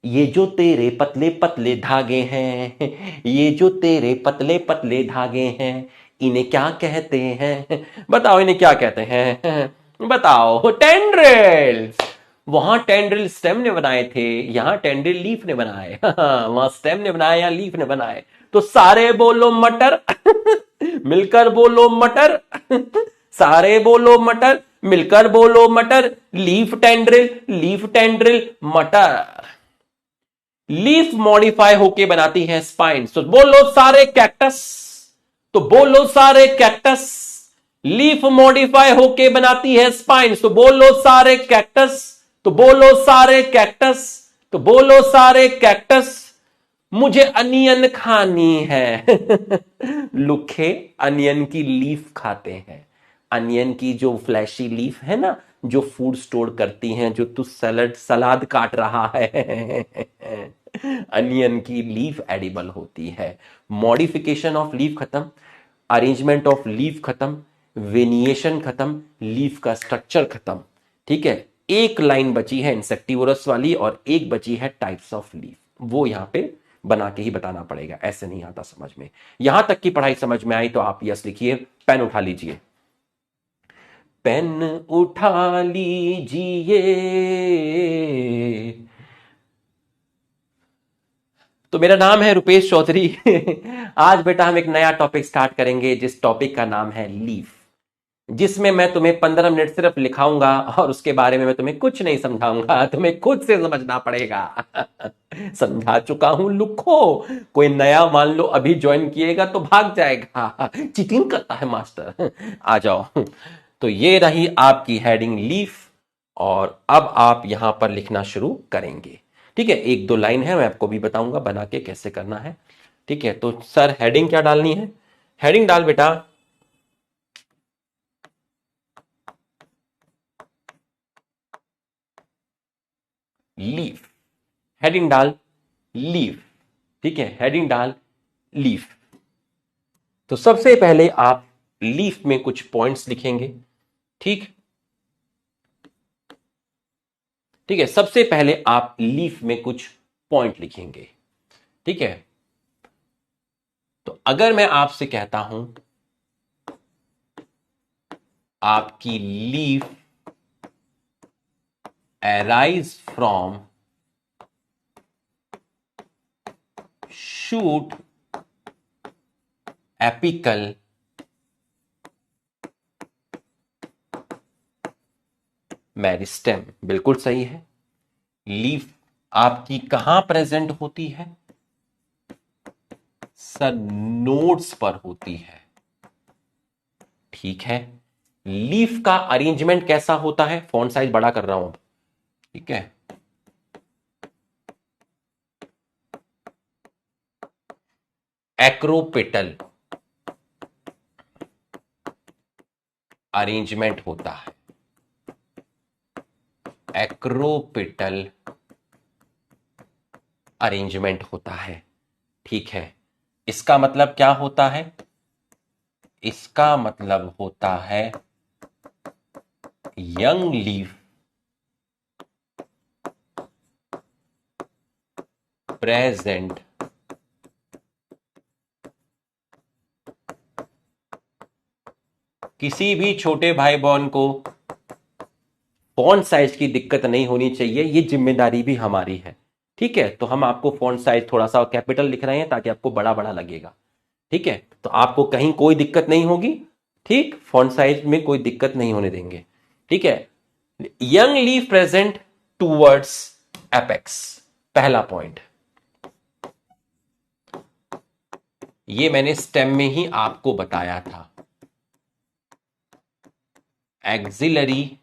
ये जो तेरे पतले पतले धागे हैं, ये जो तेरे पतले पतले धागे हैं, इन्हें क्या कहते हैं? बताओ, इन्हें क्या कहते हैं? बताओ। टेंड्रिल्स। वहां टेंड्रिल स्टेम ने बनाए थे, यहां टेंड्रिल लीफ ने बनाए। वहां स्टेम ने बनाए, यहां लीफ ने बनाए। तो सारे बोलो मटर। मिलकर बोलो मटर। सारे बोलो मटर, मिलकर बोलो मटर। लीफ टेंड्रिल, लीफ टेंड्रिल मटर। लीफ मॉडिफाई होके बनाती है स्पाइन्स। तो बोलो सारे कैक्टस। तो बोलो सारे कैक्टस। लीफ मॉडिफाई होके बनाती है स्पाइन्स। तो बोलो सारे कैक्टस। तो बोलो सारे कैक्टस। तो बोलो सारे कैक्टस। मुझे अनियन खानी है। लुखे अनियन की लीफ खाते हैं। अनियन की जो फ्लैशी लीफ है ना, जो फूड स्टोर करती हैं, जो तू सलाद काट रहा है। अनियन की लीफ एडिबल होती है। मॉडिफिकेशन ऑफ लीफ खत्म, अरेंजमेंट ऑफ लीफ खत्म, वेनिएशन खत्म, लीफ का स्ट्रक्चर खत्म। ठीक है, एक लाइन बची है इंसेक्टिवोरस वाली, और एक बची है टाइप्स ऑफ लीफ। वो यहां पे बना के ही बताना पड़ेगा, ऐसे नहीं आता समझ में। यहां तक की पढ़ाई समझ में आई तो आप यस लिखिए। पेन उठा लीजिए, पेन उठा लीजिए। तो मेरा नाम है रुपेश चौधरी। आज बेटा हम एक नया टॉपिक स्टार्ट करेंगे, जिस टॉपिक का नाम है लीफ, जिसमें मैं तुम्हें 15 मिनट सिर्फ लिखाऊंगा, और उसके बारे में मैं तुम्हें कुछ नहीं समझाऊंगा, तुम्हें खुद से समझना पड़ेगा। समझा चुका हूं, लिखो। कोई नया मान लो अभी ज्वाइन किएगा तो भाग जाएगा, चीटिंग करता है मास्टर। आ जाओ। तो ये रही आपकी हेडिंग लीफ, और अब आप यहां पर लिखना शुरू करेंगे। ठीक है, एक दो लाइन है, मैं आपको भी बताऊंगा बना के कैसे करना है। ठीक है, तो सर हेडिंग क्या डालनी है? हेडिंग डाल बेटा लीफ। हेडिंग डाल लीफ। ठीक है, हेडिंग डाल लीफ। तो सबसे पहले आप लीफ में कुछ पॉइंट्स लिखेंगे। ठीक, ठीक है, सबसे पहले आप लीफ में कुछ पॉइंट लिखेंगे। ठीक है, तो अगर मैं आपसे कहता हूं आपकी leaf arise from shoot apical meristem. बिल्कुल सही है। लीफ आपकी कहां प्रेजेंट होती है सर? नोड्स पर होती है। ठीक है। लीफ का अरेंजमेंट कैसा होता है? फॉन्ट साइज बड़ा कर रहा हूं अब। ठीक है। एक्रोपेटल अरेंजमेंट होता है। एक्रोपेटल अरेंजमेंट होता है। ठीक है। इसका मतलब क्या होता है? इसका मतलब होता है यंग लीफ प्रेजेंट किसी भी छोटे भाई बहन को फॉन्ट साइज की दिक्कत नहीं होनी चाहिए, ये जिम्मेदारी भी हमारी है। ठीक है। तो हम आपको फॉन्ट साइज थोड़ा सा कैपिटल लिख रहे हैं ताकि आपको बड़ा बड़ा लगेगा। ठीक है। तो आपको कहीं कोई दिक्कत नहीं होगी। ठीक, फॉन्ट साइज में कोई दिक्कत नहीं होने देंगे। ठीक है। Young leaf present towards apex, पहला पॉइंट। ये मैंने स्टेम में ही आपको बताया था। Axillary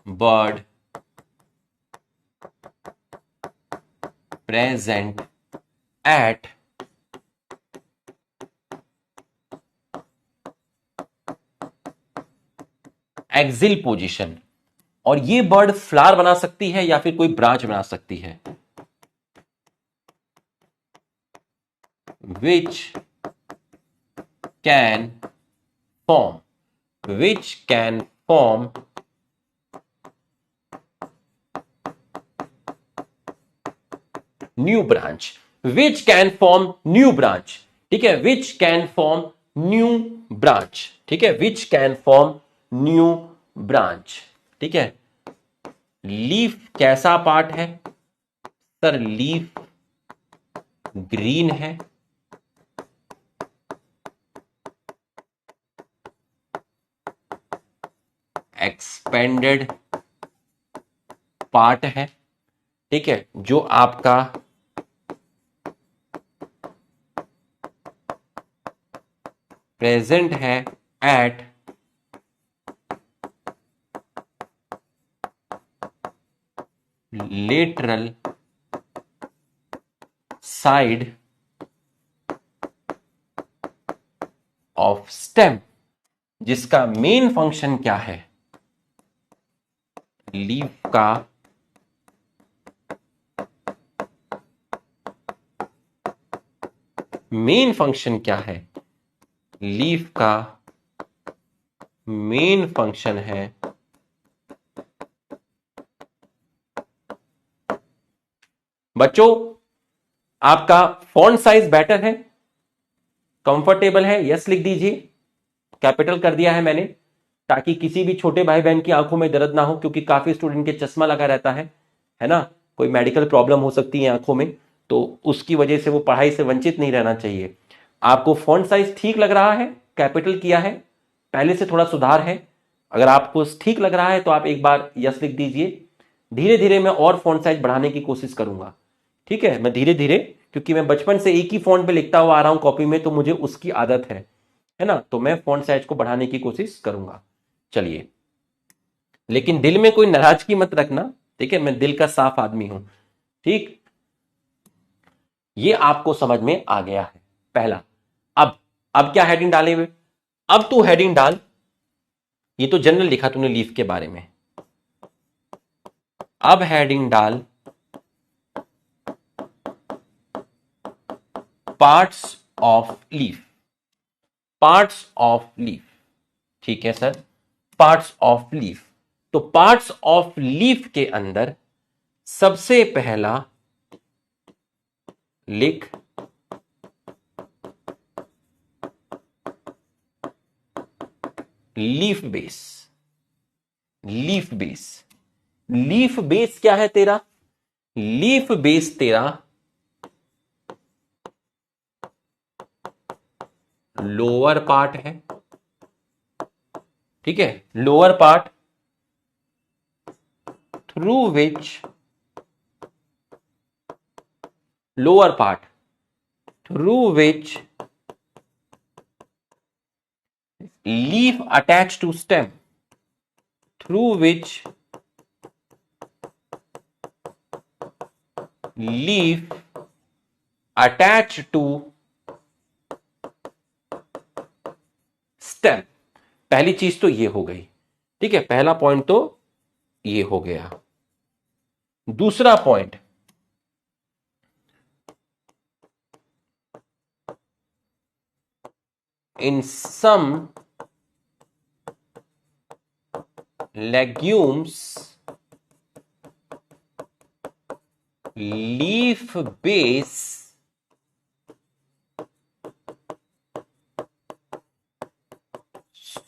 bird present at axil position. और ये बर्ड फ्लावर बना सकती है या फिर कोई ब्रांच बना सकती है। which can form which can form new branch which can form new branch। ठीक है। which can form new branch। ठीक है। which can form new branch। ठीक है। लीफ कैसा पार्ट है सर? लीफ ग्रीन है। एक्सपेंडेड पार्ट है। ठीक है। जो आपका प्रेजेंट है at lateral side of stem, जिसका मेन फंक्शन क्या है? लीफ का मेन फंक्शन क्या है? लीफ का मेन फंक्शन है बच्चों, आपका फॉन्ट साइज बेटर है, कंफर्टेबल है? यस लिख दीजिए। कैपिटल कर दिया है मैंने ताकि किसी भी छोटे भाई बहन की आंखों में दर्द ना हो, क्योंकि काफी स्टूडेंट के चश्मा लगा रहता है ना। कोई मेडिकल प्रॉब्लम हो सकती है आंखों में, तो उसकी वजह से वो पढ़ाई से वंचित नहीं रहना चाहिए। आपको फॉन्ट साइज ठीक लग रहा है? कैपिटल किया है, पहले से थोड़ा सुधार है। अगर आपको ठीक लग रहा है तो आप एक बार यस लिख दीजिए। धीरे धीरे मैं और फॉन्ट साइज बढ़ाने की कोशिश करूंगा। ठीक है। मैं धीरे धीरे, क्योंकि मैं बचपन से एक ही फॉन्ट पे लिखता हुआ आ रहा हूं कॉपी में, तो मुझे उसकी आदत है ना। तो मैं फॉन्ट साइज को बढ़ाने की कोशिश करूंगा। चलिए, लेकिन दिल में कोई नाराजगी मत रखना। ठीक है। मैं दिल का साफ आदमी हूं। ठीक, ये आपको समझ में आ गया है पहला। अब क्या हेडिंग डाले हुए? अब तू हेडिंग डाल, ये तो जनरल लिखा तूने लीफ के बारे में। अब हेडिंग डाल parts of leaf. Parts of leaf. ठीक है सर, पार्ट्स ऑफ लीफ। तो पार्ट्स ऑफ लीफ के अंदर सबसे पहला लिख leaf base. Leaf base, leaf base क्या है तेरा? लीफ बेस तेरा लोअर पार्ट है, ठीक है, lower part through which, lower part through which leaf attach to stem, through which leaf attach to stem. पहली चीज तो ये हो गई, ठीक है, पहला पॉइंट तो ये हो गया। दूसरा point, in some legumes leaf base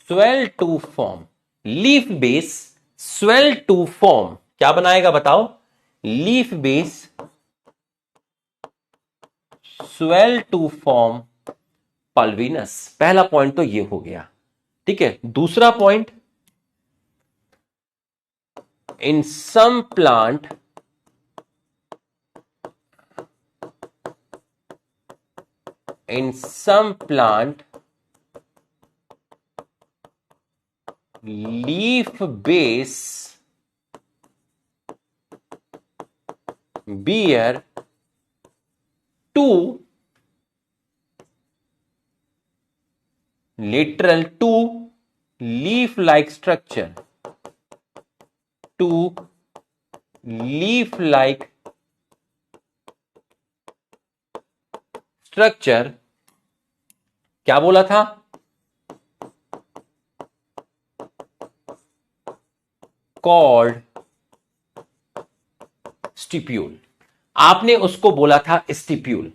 swell to form. Leaf base swell to form क्या बनाएगा बताओ? Leaf base swell to form pulvinus. पहला पॉइंट तो ये हो गया, ठीक है। दूसरा point, in some plant leaf base bear two lateral two leaf-like structure, two leaf-like structure क्या बोला था? Called stipule. आपने उसको बोला था स्टिप्यूल,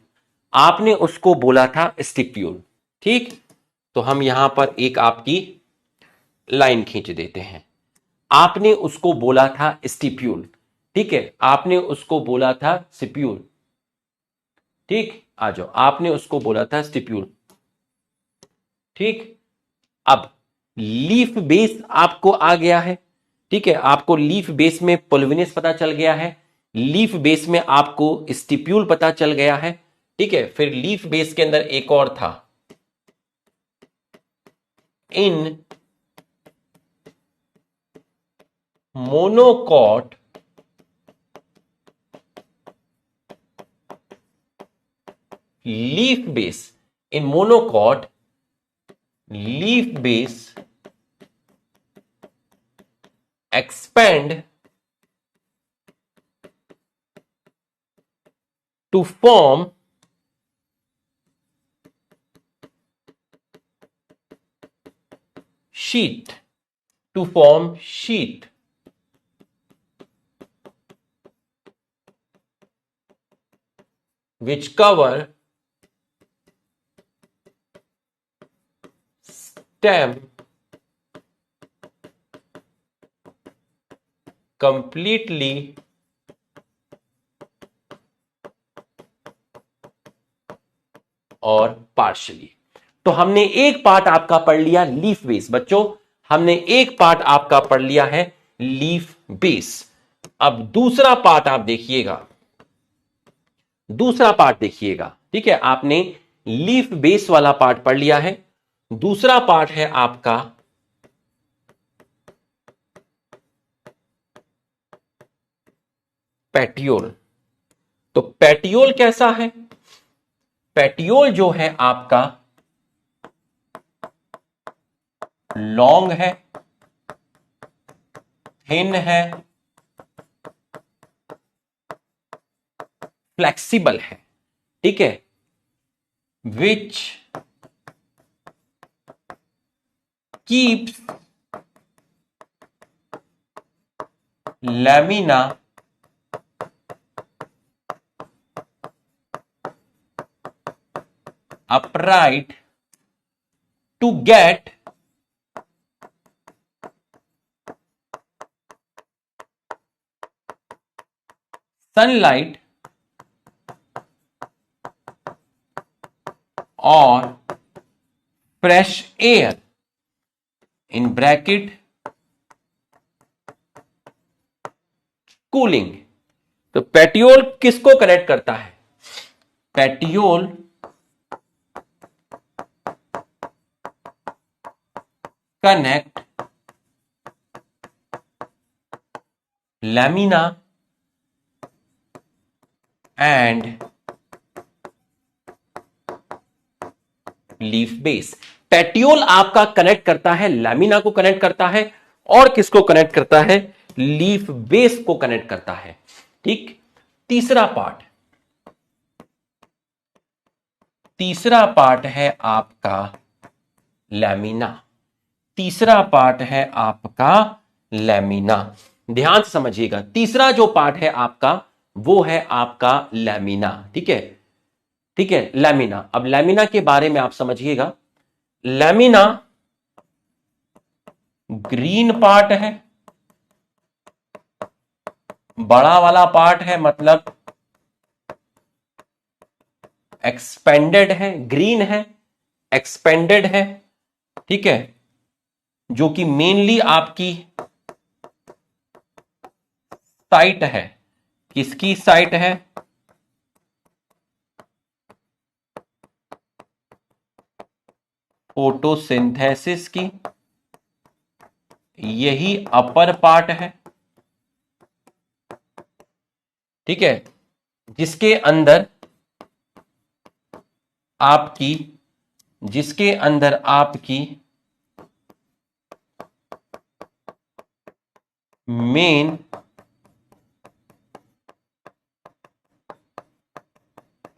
आपने उसको बोला था स्टिप्यूल, ठीक। तो हम यहां पर एक आपकी लाइन खींच देते हैं। आपने उसको बोला था स्टिप्यूल, ठीक है, आपने उसको बोला था स्टिप्यूल, ठीक। आ जाओ, आपने उसको बोला था स्टिप्यूल, ठीक। अब लीफ बेस आपको आ गया है, ठीक है, आपको लीफ बेस में पोल्विनेस पता चल गया है, लीफ बेस में आपको स्टिप्यूल पता चल गया है, ठीक है। फिर लीफ बेस के अंदर एक और था, in monocot leaf base, in monocot leaf base expand to form sheet, to form sheet, which cover stem completely और पार्शली। तो हमने एक पार्ट आपका पढ़ लिया लीफ बेस, बच्चों हमने एक पार्ट आपका पढ़ लिया है लीफ बेस। अब दूसरा पार्ट आप देखिएगा, दूसरा पार्ट देखिएगा, ठीक है, आपने लीफ बेस वाला पार्ट पढ़ लिया है। दूसरा पार्ट है आपका पेटियोल। तो पेटियोल कैसा है? पेटियोल जो है आपका लॉन्ग है, थिन है, फ्लेक्सिबल है, ठीक है, which keeps lamina upright to get sunlight और fresh air in bracket cooling. तो पेटियोल किसको कनेक्ट करता है? Petiole connect lamina and leaf base. Petiole आपका कनेक्ट करता है, लैमिना को कनेक्ट करता है, और किसको कनेक्ट करता है? लीफ बेस को कनेक्ट करता है। ठीक। तीसरा पार्ट है आपका लैमिना। तीसरा पार्ट है आपका लैमिना। ध्यान से समझिएगा, तीसरा जो पार्ट है आपका वो है आपका लैमिना। ठीक है, ठीक है, लैमिना। अब लैमिना के बारे में आप समझिएगा। लैमिना ग्रीन पार्ट है, बड़ा वाला पार्ट है, मतलब एक्सपेंडेड है, ग्रीन है, एक्सपेंडेड है। ठीक है, जो कि मेनली आपकी साइट है। किसकी साइट है? फोटोसिंथेसिस की। यही अपर पार्ट है। ठीक है, जिसके अंदर आपकी मेन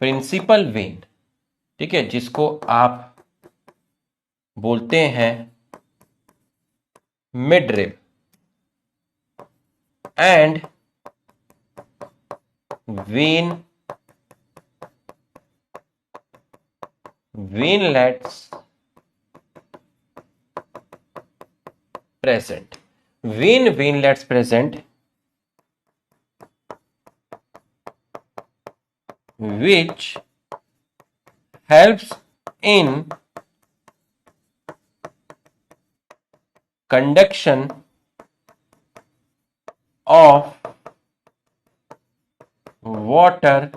प्रिंसिपल वेन, ठीक है, जिसको आप बोलते हैं midrib, and veinlets present. Veinlets present which helps in conduction of water,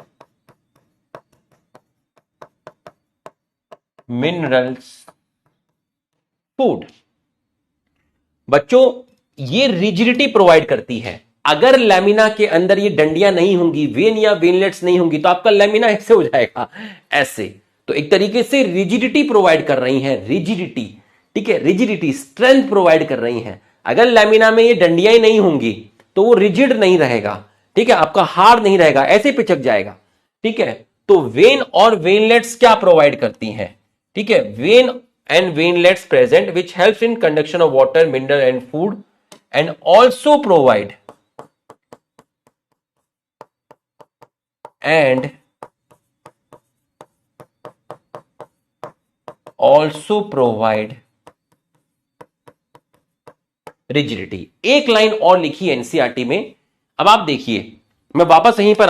minerals, food। बच्चों, ये रिजिडिटी प्रोवाइड करती है। अगर लैमिना के अंदर ये डंडियां नहीं होंगी, वेन या वेनलेट्स नहीं होंगी, तो आपका लैमिना ऐसे हो जाएगा, ऐसे। तो एक तरीके से रिजिडिटी प्रोवाइड कर रही है, रिजिडिटी। ठीक है, रिजिडिटी, स्ट्रेंथ प्रोवाइड कर रही है। अगर लैमिना में ये डंडियां ही नहीं होंगी तो वो रिजिड नहीं रहेगा। ठीक है, आपका हार्ड नहीं रहेगा, ऐसे पिचक जाएगा। ठीक है, तो वेन और वेनलेट्स क्या प्रोवाइड करती हैं? ठीक है, when and venlets present which helps in conduction of water, mineral and food, and also provide rigidity. एक लाइन और लिखी है एनसीईआरटी में। अब आप देखिए, मैं वापस यहीं पर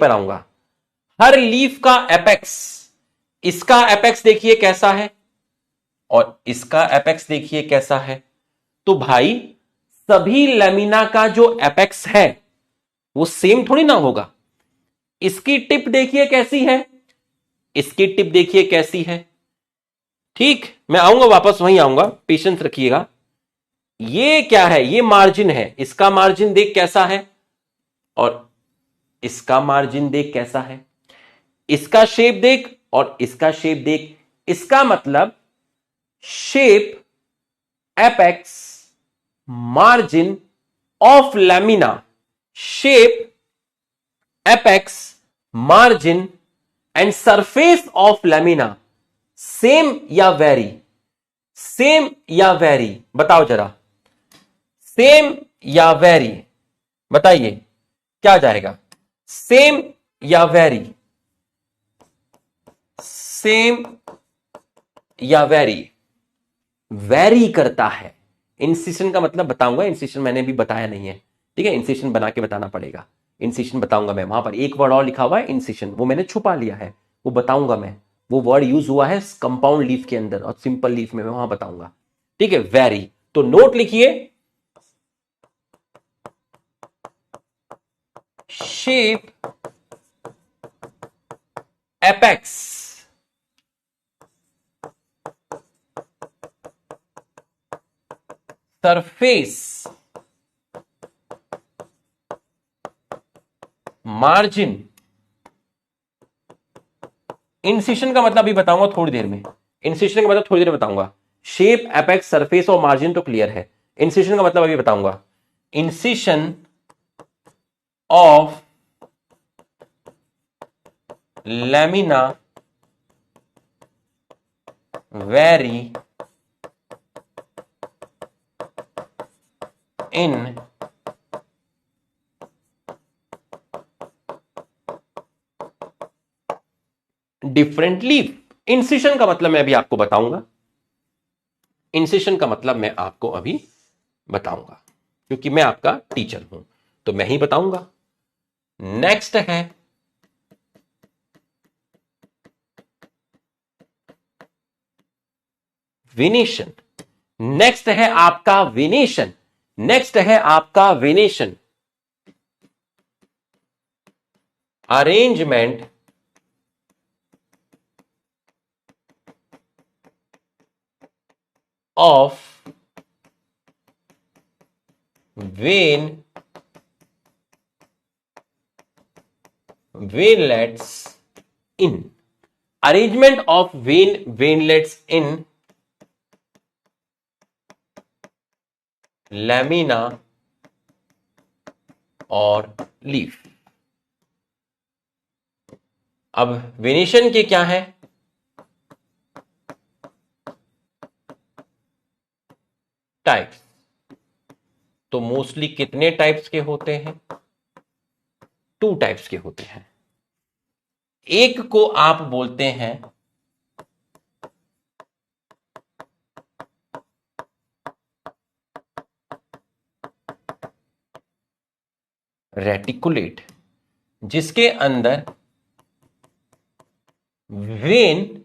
आऊंगा। हर लीफ का एपेक्स, इसका एपेक्स देखिए कैसा है और इसका एपेक्स देखिए कैसा है। तो भाई, सभी लैमिना का जो एपेक्स है वो सेम थोड़ी ना होगा। इसकी टिप देखिए कैसी है, इसकी टिप देखिए कैसी है। ठीक, मैं आऊंगा, वापस वहीं आऊंगा, पेशेंस रखिएगा। ये क्या है? ये मार्जिन है। इसका मार्जिन देख कैसा है और इसका मार्जिन देख कैसा है। इसका शेप देख और इसका शेप देख। इसका मतलब shape, apex, margin of lamina, shape, apex, margin and surface of lamina same या वेरी? सेम या वेरी? बताओ जरा, सेम या वेरी? बताइए क्या जाएगा, सेम या वेरी? सेम या वेरी? वेरी करता है। इंसिशन का मतलब बताऊंगा, इंसिशन मैंने भी बताया नहीं है। ठीक है, इंसिशन बना के बताना पड़ेगा। इंसिशन बताऊंगा मैं, वहां पर एक वर्ड और लिखा हुआ है इंसिशन, वो मैंने छुपा लिया है, वो बताऊंगा मैं। वो वर्ड यूज हुआ है कंपाउंड लीफ के अंदर और सिंपल लीफ में मैं वहां बताऊंगा। ठीक है, वेरी, तो नोट लिखिए, shape apex surface margin. Incision का मतलब अभी बताऊंगा थोड़ी देर में, इंसिशन का मतलब थोड़ी देर में बताऊंगा। शेप एपेक्स सरफेस और मार्जिन तो क्लियर है, इंसिशन का मतलब अभी बताऊंगा। Incision of lamina very in different leaf. Incision का मतलब मैं अभी आपको बताऊंगा, इंसिशन का मतलब मैं आपको अभी बताऊंगा, क्योंकि मैं आपका टीचर हूं तो मैं ही बताऊंगा। नेक्स्ट है वेनेशन। नेक्स्ट है आपका वेनेशन, नेक्स्ट है आपका venation, arrangement of when veinlets in, arrangement of veinlets in lamina और लीफ। अब वेनेशन के क्या है, टाइप्स, तो मोस्टली कितने टाइप्स के होते हैं, 2 टाइप्स के होते हैं। एक को आप बोलते हैं रेटिकुलेट, जिसके अंदर वेन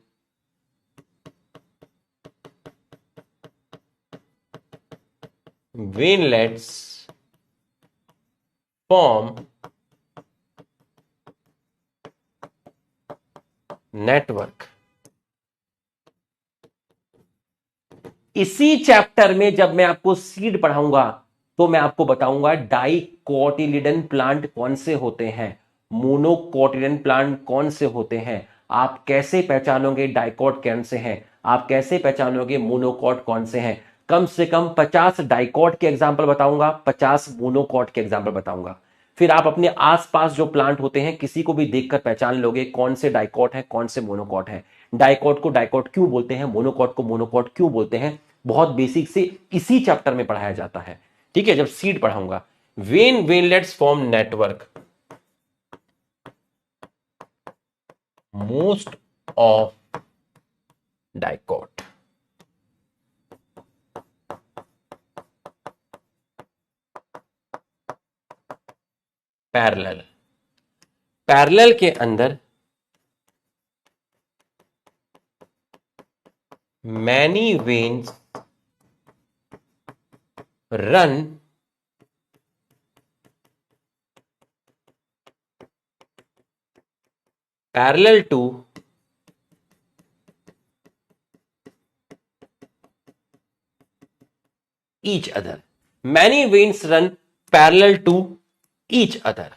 वेनलेट्स फॉर्म नेटवर्क। इसी चैप्टर में जब मैं आपको सीड पढ़ाऊंगा तो मैं आपको बताऊंगा डाइकोटिलिडन प्लांट कौन से होते हैं, मोनोकोटिलिडन प्लांट कौन से होते हैं, आप कैसे पहचानोगे डाइकोट कौन से हैं, आप कैसे पहचानोगे मोनोकोट कौन से हैं। कम से कम 50 डाइकोट के एग्जाम्पल बताऊंगा, 50 मोनोकोट के एग्जाम्पल बताऊंगा। फिर आप अपने आसपास जो प्लांट होते हैं किसी को भी देखकर पहचान लोगे कौन से डाइकोट है कौन से मोनोकोट है। डाइकोट को डाइकोट क्यों बोलते हैं, मोनोकोट को मोनोकोट क्यों बोलते हैं, बहुत बेसिक से इसी चैप्टर में पढ़ाया जाता है। ठीक है, जब सीड पढ़ाऊंगा। Veinlets form network, most of dicot. Parallel, parallel के अंदर many veins run parallel to each other. Many veins run parallel to each other.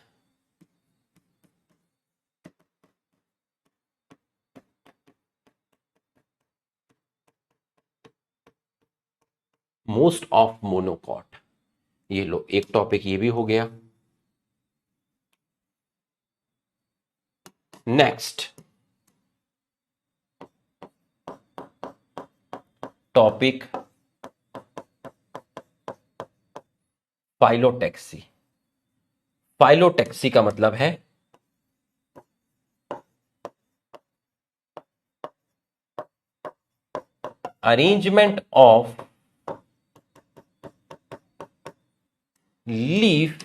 Most of monocot. ये लो, एक टॉपिक ये भी हो गया। Next topic phyllotaxy. फाइलोटैक्सी का मतलब है arrangement of leaf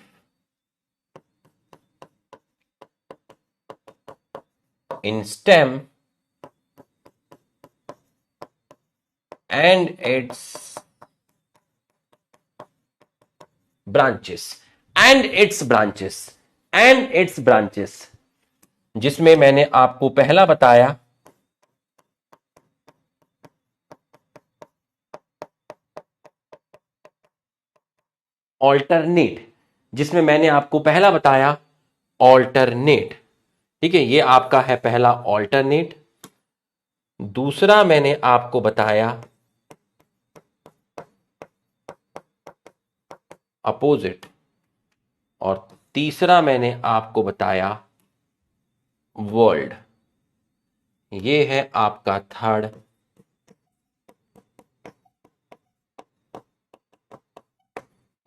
in stem and its branches and its branches, जिसमें मैंने आपको पहला बताया ऑल्टरनेट, जिसमें मैंने आपको पहला बताया ऑल्टरनेट। ठीक है, ये आपका है पहला ऑल्टरनेट। दूसरा मैंने आपको बताया अपोजिट, और तीसरा मैंने आपको बताया वर्ल्ड। ये है आपका थर्ड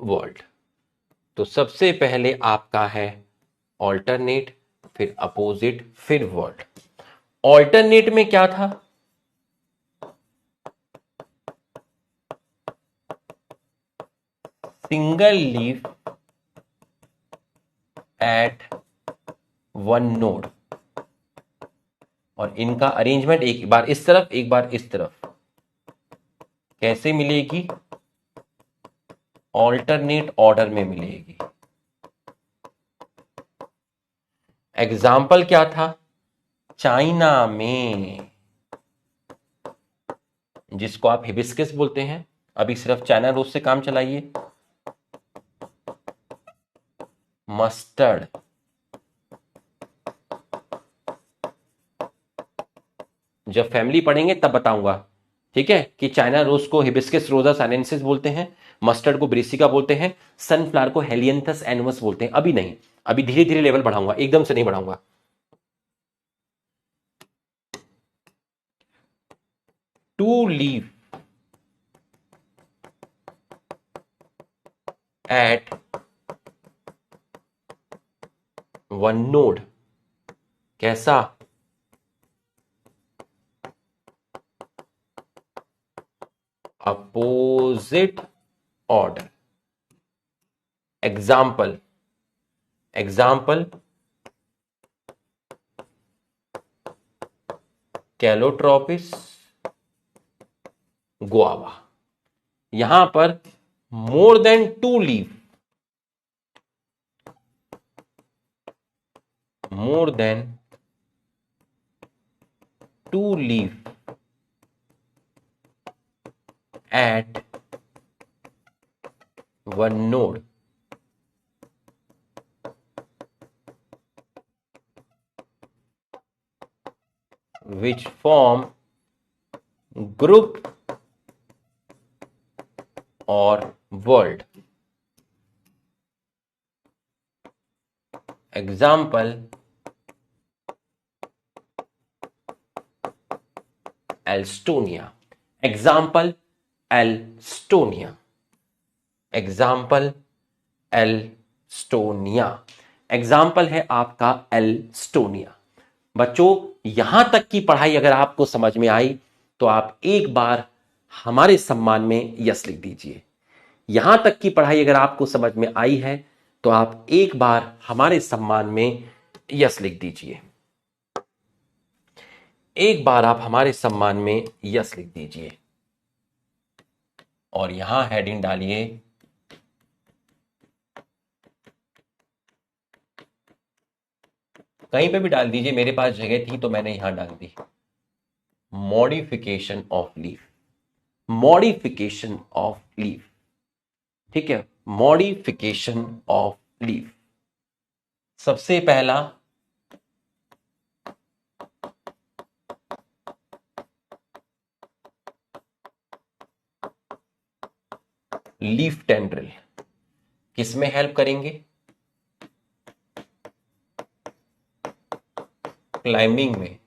वर्ल्ड। तो सबसे पहले आपका है ऑल्टरनेट, फिर अपोजिट, फिर वर्ल्ड। ऑल्टरनेट में क्या था? Single leaf at one node, और इनका अरेंजमेंट एक बार इस तरफ एक बार इस तरफ कैसे मिलेगी? ऑल्टरनेट ऑर्डर में मिलेगी। एग्जाम्पल क्या था? चाइना में, जिसको आप हिबिस्कस बोलते हैं, अभी सिर्फ चाइना रोज से काम चलाइए। मस्टर्ड, जब फैमिली पढ़ेंगे तब बताऊंगा, ठीक है, कि चाइना रोज को हिबिस्कस रोजा साइनेंसिस बोलते हैं, मस्टर्ड को ब्रेसिका बोलते हैं, सनफ्लावर को हेलियंथस एनुअस बोलते हैं। अभी नहीं, अभी धीरे धीरे लेवल बढ़ाऊंगा, एकदम से नहीं बढ़ाऊंगा। Two leave at one node, कैसा? Opposite order. Example Calotropis guava. यहां पर more than two leave, more than two leaf at one node, which form group or world. Example Alstonia, example Alstonia, example Alstonia. Example है आपका Alstonia. बच्चों, यहां तक की पढ़ाई अगर आपको समझ में आई तो आप एक बार हमारे सम्मान में यस लिख दीजिए। यहां तक की पढ़ाई अगर आपको समझ में आई है तो आप एक बार हमारे सम्मान में यस लिख दीजिए। एक बार आप हमारे सम्मान में यस लिख दीजिए और यहां हेडिंग डालिए कहीं पे भी डाल दीजिए, मेरे पास जगह थी तो मैंने यहां डाल दी। Modification of leaf, modification of leaf, ठीक है, मॉडिफिकेशन ऑफ लीफ। सबसे पहला लीफ टेंड्रिल किसमें हेल्प करेंगे? क्लाइंबिंग में,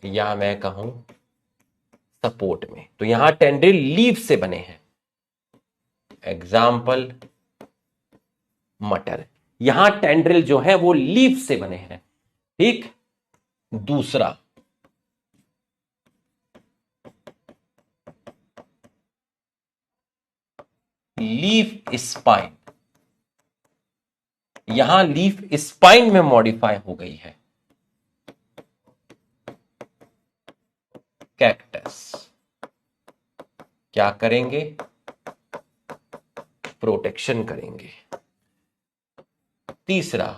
या मैं कहूं सपोर्ट में। तो यहां टेंड्रिल लीफ से बने हैं। एग्जाम्पल मटर, यहां टेंड्रिल जो है वो लीफ से बने हैं। ठीक, दूसरा लीफ स्पाइन, यहां लीफ स्पाइन में मॉडिफाई हो गई है, कैक्टस। क्या करेंगे? प्रोटेक्शन करेंगे। तीसरा,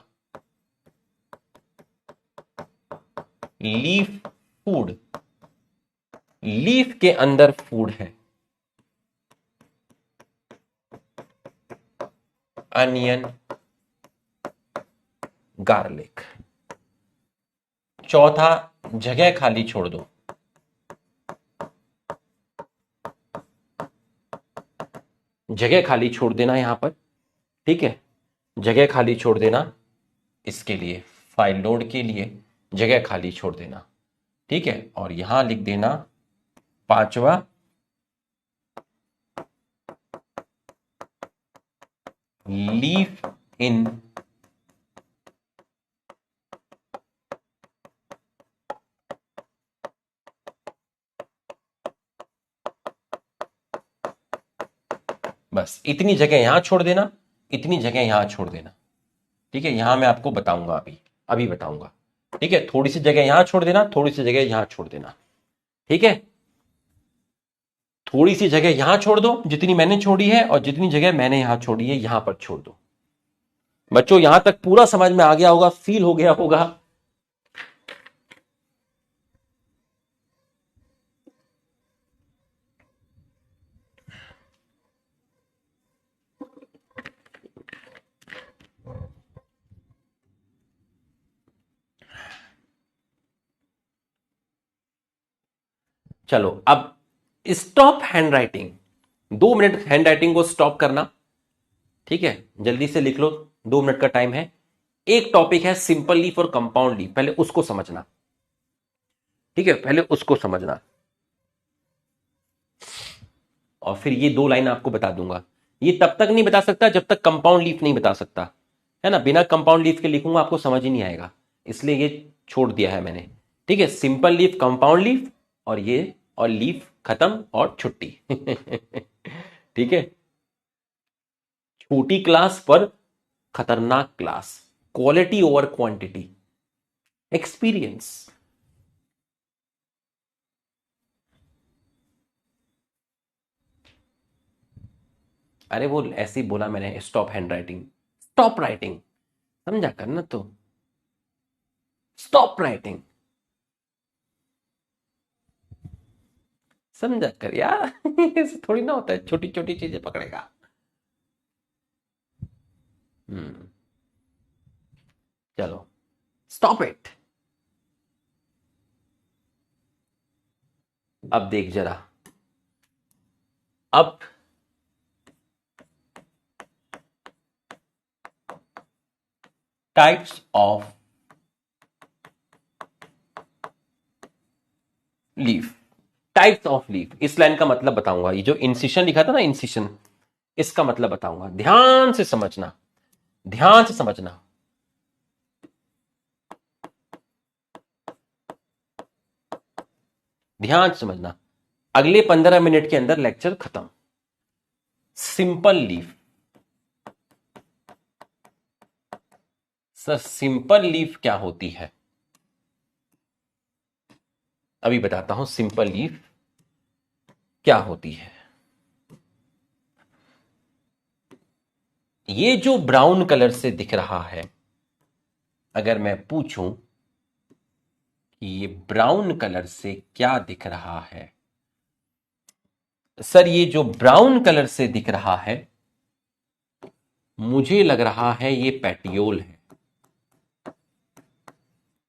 लीफ फूड, लीफ के अंदर फूड है, अनियन, गार्लिक। चौथा, जगह खाली छोड़ दो, जगह खाली छोड़ देना यहां पर, ठीक है, जगह खाली छोड़ देना, इसके लिए फाइल लोड के लिए जगह खाली छोड़ देना, ठीक है। और यहां लिख देना पांचवा, लीफ इन बस इतनी जगह यहां छोड़ देना, इतनी जगह यहां छोड़ देना, ठीक है। यहां मैं आपको बताऊंगा, अभी अभी बताऊंगा, ठीक है। थोड़ी सी जगह यहां छोड़ देना, थोड़ी सी जगह यहां छोड़ देना, ठीक है। थोड़ी सी जगह यहां छोड़ दो जितनी मैंने छोड़ी है, और जितनी जगह मैंने यहां छोड़ी है यहां पर छोड़ दो। बच्चों यहां तक पूरा समझ में आ गया होगा, फील हो गया होगा। चलो अब स्टॉप हैंडराइटिंग, 2 मिनट हैंडराइटिंग को स्टॉप करना, ठीक है। जल्दी से लिख लो, 2 मिनट का टाइम है। एक टॉपिक है सिंपल लीफ और कंपाउंड लीफ, पहले उसको समझना, ठीक है, पहले उसको समझना, और फिर ये 2 लाइन आपको बता दूंगा। ये तब तक नहीं बता सकता जब तक कंपाउंड लीफ नहीं बता सकता, है ना। बिना कंपाउंड लीफ के लिखूंगा आपको समझ ही नहीं आएगा, इसलिए ये छोड़ दिया है मैंने, ठीक है। सिंपल लीफ, कंपाउंड लीफ, और ये, और लीफ खत्म और छुट्टी ठीक है। छोटी क्लास पर खतरनाक class, quality over quantity, experience. अरे वो ऐसे ही बोला मैंने, stop hand writing, stop writing, समझा करना तो, स्टॉप राइटिंग, समझा कर यार ऐसे थोड़ी ना होता है, छोटी छोटी चीजें पकड़ेगा। हम्म, चलो स्टॉप इट। अब देख जरा, अब types of leaf, types of leaf, इस लाइन का मतलब बताऊंगा। ये जो इंसिशन लिखा था ना, इंसिशन, इसका मतलब बताऊंगा, ध्यान से समझना, ध्यान से समझना। ध्यान से समझना, अगले 15 मिनट के अंदर लेक्चर खत्म। Simple leaf, sir simple leaf क्या होती है, अभी बताता हूं सिंपल लीफ क्या होती है। ये जो ब्राउन कलर से दिख रहा है, अगर मैं पूछूं कि ये ब्राउन कलर से क्या दिख रहा है, सर ये जो ब्राउन कलर से दिख रहा है, मुझे लग रहा है ये पेटियोल है।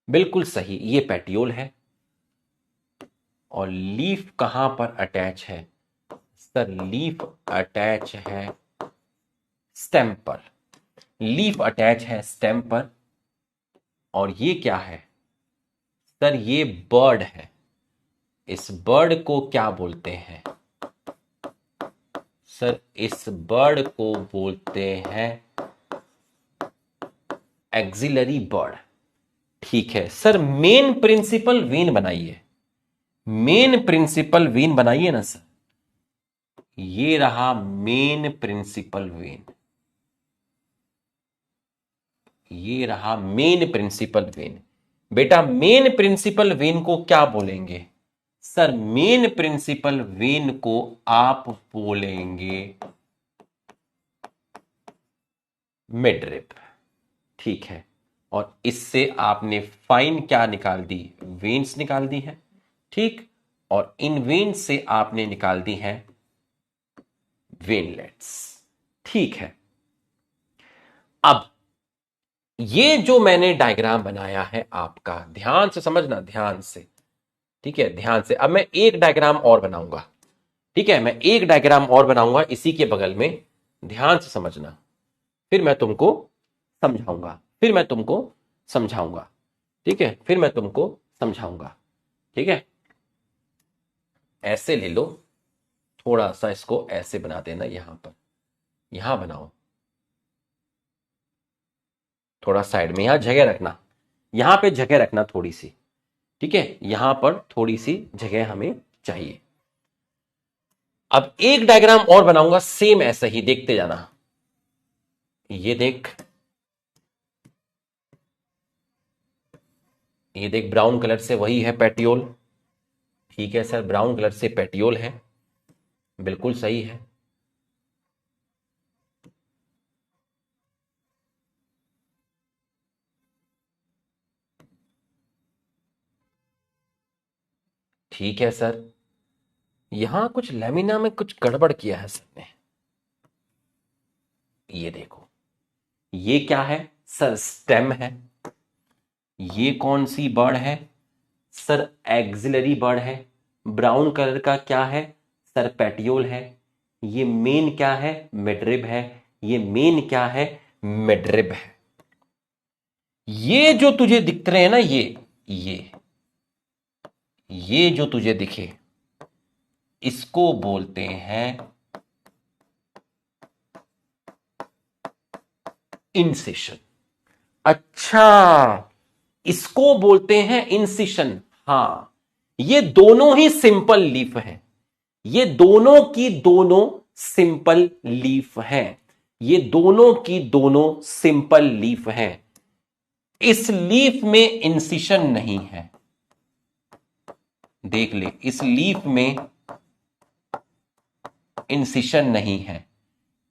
बिल्कुल सही, ये पेटियोल है। और लीफ कहां पर अटैच है, सर लीफ अटैच है स्टेम पर, लीफ अटैच है स्टेम पर। और ये क्या है, सर ये बर्ड है। इस बर्ड को क्या बोलते हैं, सर इस बर्ड को बोलते हैं एक्सिलरी बर्ड, ठीक है। सर मेन प्रिंसिपल वेन बनाइए, मेन प्रिंसिपल वेन बनाइए ना सर, ये रहा मेन प्रिंसिपल वेन। ये रहा मेन प्रिंसिपल वेन। बेटा मेन प्रिंसिपल वेन को क्या बोलेंगे? सर मेन प्रिंसिपल वेन को आप बोलेंगे मिडरिब। ठीक है, और इससे आपने फाइन क्या निकाल दी? वेन्स निकाल दी है। ठीक, और इन वेन्स से आपने निकाल दी है वेनलेट्स। ठीक है, अब ये जो मैंने डायग्राम बनाया है आपका, ध्यान से समझना, ध्यान से। ठीक है, ध्यान से। अब मैं एक डायग्राम और बनाऊंगा। ठीक है, मैं एक डायग्राम और बनाऊंगा इसी के बगल में, ध्यान से समझना, फिर मैं तुमको समझाऊंगा, फिर मैं तुमको समझाऊंगा। ठीक है, फिर मैं तुमको समझाऊंगा। ठीक है, ऐसे ले लो, थोड़ा सा इसको ऐसे बना देना, यहां पर, यहां बनाओ, थोड़ा साइड में, यहां जगह रखना, यहां पे जगह रखना थोड़ी सी। ठीक है, यहां पर थोड़ी सी जगह हमें चाहिए। अब एक डायग्राम और बनाऊंगा सेम ऐसा ही, देखते जाना। ये देख, ये देख, ब्राउन कलर से वही है पेटियोल। ठीक है सर, ब्राउन कलर से पेटियोल है, बिल्कुल सही है। ठीक है सर, यहां कुछ लेमिना में कुछ गड़बड़ किया है सर ने। ये देखो, ये क्या है सर? स्टेम है। ये कौन सी बर्ड है सर? एक्सिलरी बर्ड है। ब्राउन कलर का क्या है सर? पेटियोल है। ये मेन क्या है? मिडरिब है। ये मेन क्या है? मिडरिब है। ये जो तुझे दिख रहे हैं ना, ये जो तुझे दिखे, इसको बोलते हैं इंसिशन। अच्छा, इसको बोलते हैं इंसिशन। हां, ये दोनों ही सिंपल लीफ हैं। ये दोनों की दोनों सिंपल लीफ हैं। ये दोनों की दोनों सिंपल लीफ हैं। इस लीफ में इंसिशन नहीं है। देख ले, इस लीफ में इंसिशन नहीं है।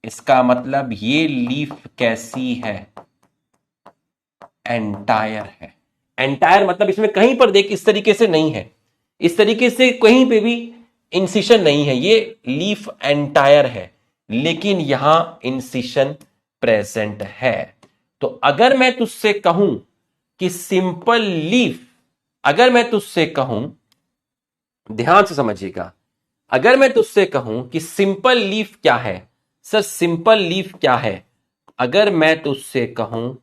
इसका मतलब ये लीफ कैसी है? एंटायर है। एंटायर मतलब इसमें कहीं पर देख, इस तरीके से नहीं है, इस तरीके से कहीं पे भी इंसिशन नहीं है। ये लीफ एंटायर है, लेकिन यहां इंसिशन प्रेजेंट है। तो अगर मैं तुझसे कहूं कि सिंपल लीफ, अगर मैं तुझसे कहूं, ध्यान से समझिएगा, अगर मैं तुझसे कहूं कि सिंपल लीफ क्या है सर? सिंपल लीफ क्या है? अगर मैं तुझसे कहूं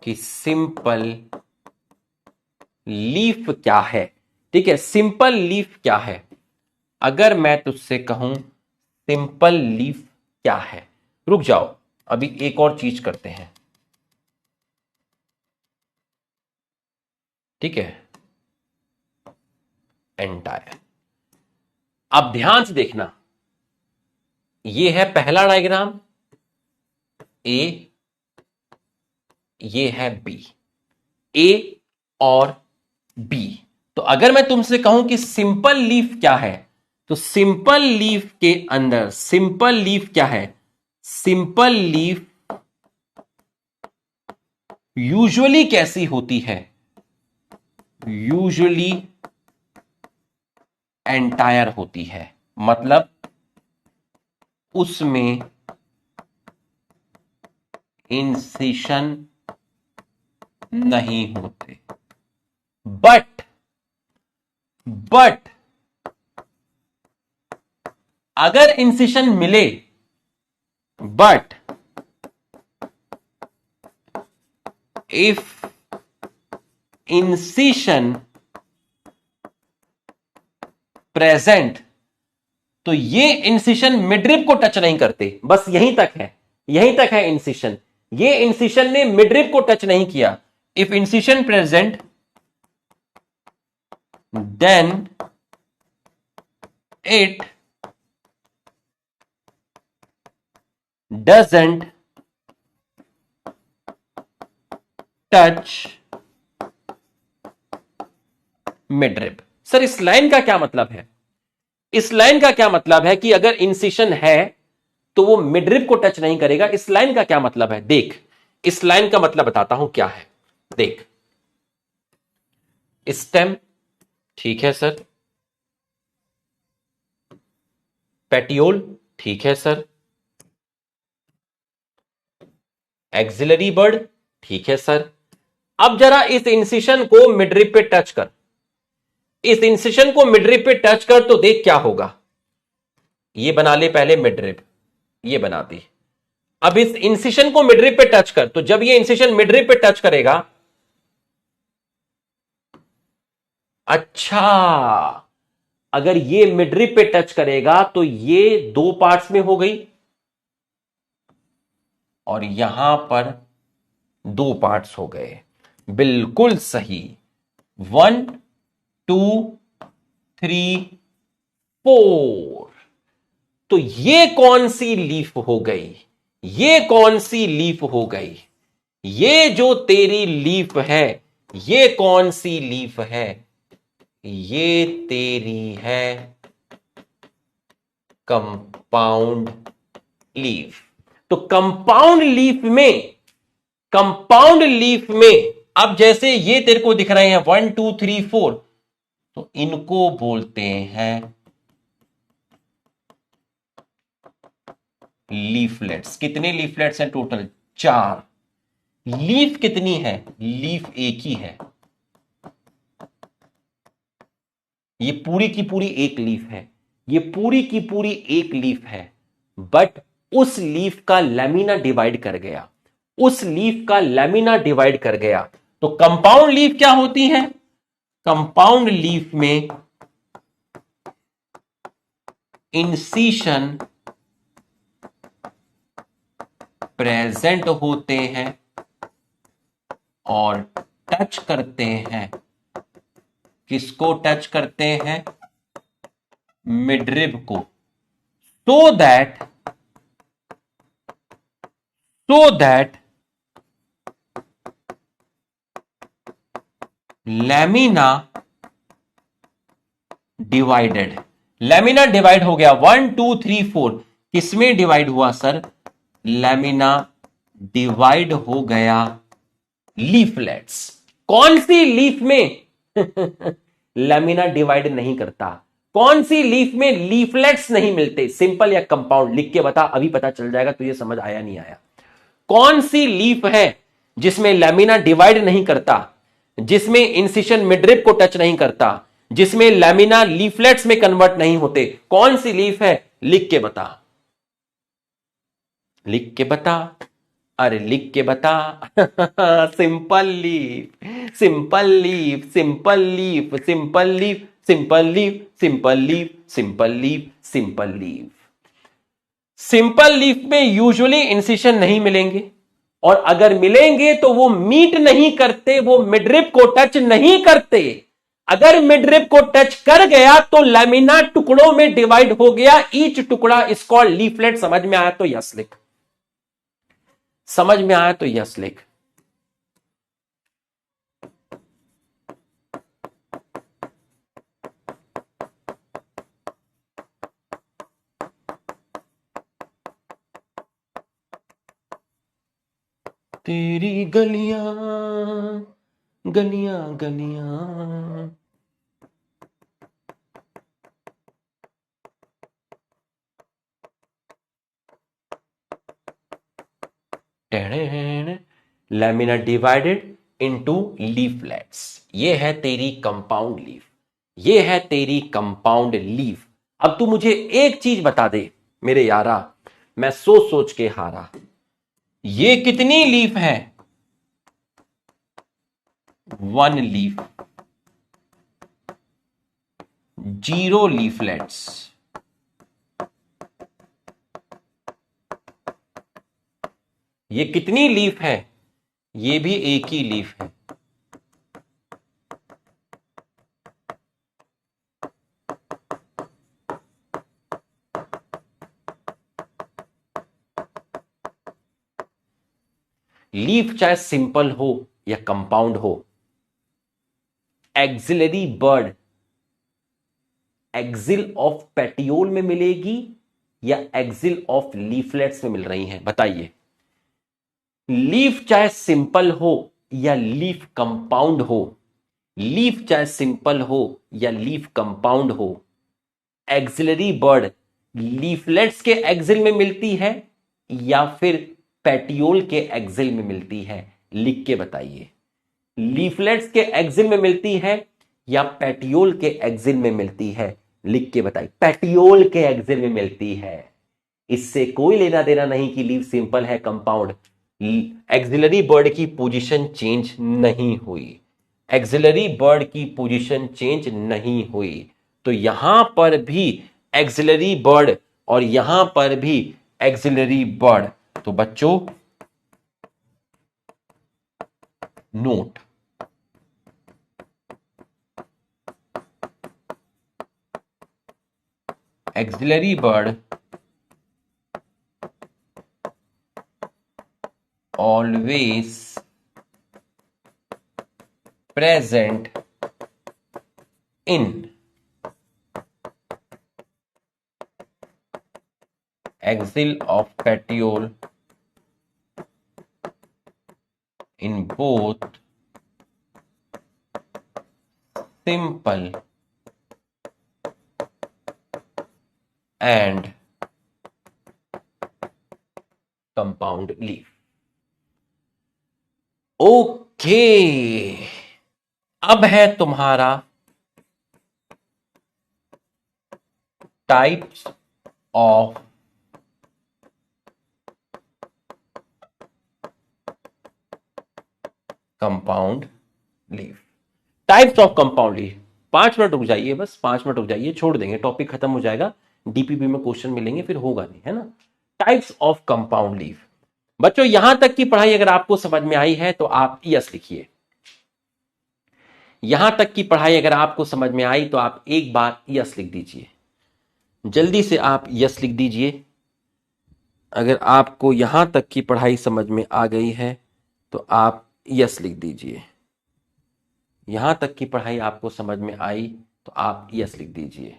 कि सिंपल लीफ क्या है, ठीक है, सिंपल लीफ क्या है, अगर मैं तुझसे कहूं सिंपल लीफ क्या है, रुक जाओ, अभी एक और चीज करते हैं। ठीक है, एंटायर। अब ध्यान से देखना, ये है पहला डायग्राम ए, ये है बी, ए और बी। तो अगर मैं तुमसे कहूं कि सिंपल लीफ क्या है, तो सिंपल लीफ के अंदर, सिंपल लीफ क्या है? सिंपल लीफ यूजुअली कैसी होती है? यूजुअली एंटायर होती है, मतलब उसमें इंसिशन नहीं होते। बट अगर इंसिशन मिले, बट इफ इंसिशन प्रेजेंट, तो ये इंसिशन मिडरिब को टच नहीं करते, बस यहीं तक है, यहीं तक है इंसिशन। ये इंसिशन ने मिडरिब को टच नहीं किया। If incision present then it doesn't touch midrib. Sir इस लाइन का क्या मतलब है? इस लाइन का क्या मतलब है कि अगर इंसिशन है तो वो मिडरिब को टच नहीं करेगा। इस लाइन का क्या मतलब है? देख, इस लाइन का मतलब बताता हूं क्या है। देख, स्टेम, ठीक है सर, पेटियोल, ठीक है सर, एक्सिलरी बर्ड, ठीक है सर। अब जरा इस इंसिशन को मिडरिब पे टच कर, इस इंसिशन को मिडरिब पे टच कर तो देख क्या होगा। ये बना ले पहले मिडरिब, ये बना दी। अब इस इंसिशन को मिडरिब पे टच कर, तो जब ये इंसिशन मिडरिब पे टच करेगा, अच्छा, अगर ये मिडरिब पे टच करेगा तो ये दो पार्ट्स में हो गई और यहां पर दो पार्ट्स हो गए। बिल्कुल सही। 1 2 3 4। तो ये कौन सी लीफ हो गई? ये कौन सी लीफ हो गई? ये जो तेरी लीफ है, ये कौन सी लीफ है? ये तेरी है कंपाउंड लीफ। तो कंपाउंड लीफ में अब जैसे ये तेरे को दिख रहे हैं 1 2 3 4, तो इनको बोलते हैं लीफलेट्स। कितने लीफलेट्स हैं टोटल? 4। लीफ कितनी है? लीफ एक ही है। ये पूरी की पूरी एक लीफ है, ये पूरी की पूरी एक लीफ है, बट उस लीफ का लैमिना डिवाइड कर गया, उस लीफ का लैमिना डिवाइड कर गया। तो कंपाउंड लीफ क्या होती है? कंपाउंड लीफ में इंसिशन प्रेजेंट होते हैं और टच करते हैं। किसको टच करते हैं? मिडरिब को। So that so that lamina divided. Lamina divide हो गया 1 2 3 4। किसमें डिवाइड हुआ सर? लैमिना डिवाइड हो गया लीफलेट्स। कौन सी लीफ में लैमिना डिवाइड नहीं करता? कौन सी लीफ में लीफलेट्स नहीं मिलते? सिंपल या कंपाउंड? लिख के बता, अभी पता चल जाएगा तुझे समझ आया नहीं आया। कौन सी लीफ है जिसमें लैमिना डिवाइड नहीं करता, जिसमें इंसिशन मिडरिब को टच नहीं करता, जिसमें लैमिना लीफलेट्स में कन्वर्ट नहीं होते? कौन सी लीफ है? लिख के बता, लिख के बता, अरे लिख के बता। Simple leaf, simple leaf, simple leaf, simple leaf, simple leaf, simple leaf, simple leaf, simple leaf. Simple leaf में यूजुअली इंसिशन नहीं मिलेंगे, और अगर मिलेंगे तो वो मीट नहीं करते, वो मिडरिब को टच नहीं करते। अगर मिडरिब को टच कर गया तो लैमिना टुकड़ों में डिवाइड हो गया। ईच टुकड़ा इज कॉल्ड लीफलेट। समझ में आया तो यस लिख, समझ में आया तो यस लिख। तेरी गलियां गलियां गलियां। Lamina divided into leaflets. ये है तेरी कंपाउंड लीफ, ये है तेरी कंपाउंड लीफ। अब तू मुझे एक चीज बता दे मेरे यारा, मैं सोच सोच के हारा। ये कितनी लीफ है? 1 लीफ, 0 लीफलेट्स। ये कितनी लीफ है? ये भी एक ही लीफ है। लीफ चाहे सिंपल हो या कंपाउंड हो। Axillary bud axil of petiole में मिलेगी या एक्सिल ऑफ लीफलेट्स में मिल रही हैं, बताइए। लीफ चाहे सिंपल हो या लीफ कंपाउंड हो, लीफ चाहे सिंपल हो या लीफ कंपाउंड हो, एक्सिलरी बर्ड लीफलेट्स के एक्सिल में मिलती है या फिर पेटियोल के एक्सिल में मिलती है, लिख के बताइए। लीफलेट्स के एक्सिल में मिलती है या पेटियोल के एक्सिल में मिलती है, लिख के बताइए। पेटियोल के एक्सिल में मिलती है। इससे कोई लेना देना नहीं कि लीफ सिंपल है कंपाउंड। एक्सिलरी बर्ड की पोजीशन चेंज नहीं हुई, एक्सिलरी बर्ड की पोजीशन चेंज नहीं हुई। तो यहां पर भी एक्सिलरी बर्ड और यहां पर भी एक्सिलरी बर्ड। तो बच्चों note, axillary bud always present in axil of petiole in both simple and compound leaf। Okay, अब है तुम्हारा types of compound leaf. Types of compound leaf. 5 minute रुक जाइए, बस 5 मिनट रुक जाइए, छोड़ देंगे, टॉपिक खत्म हो जाएगा, डीपीपी में क्वेश्चन मिलेंगे, फिर होगा नहीं, है ना। Types of compound leaf. बच्चों यहां तक की पढ़ाई अगर आपको समझ में आई है तो आप यस लिखिए। यहां तक की पढ़ाई अगर आपको समझ में आई तो आप एक बार यस लिख दीजिए, जल्दी से आप यस लिख दीजिए। अगर आपको यहां तक की पढ़ाई समझ में आ गई है तो आप यस लिख दीजिए। यहां तक की पढ़ाई आपको समझ में आई तो आप यस लिख दीजिए।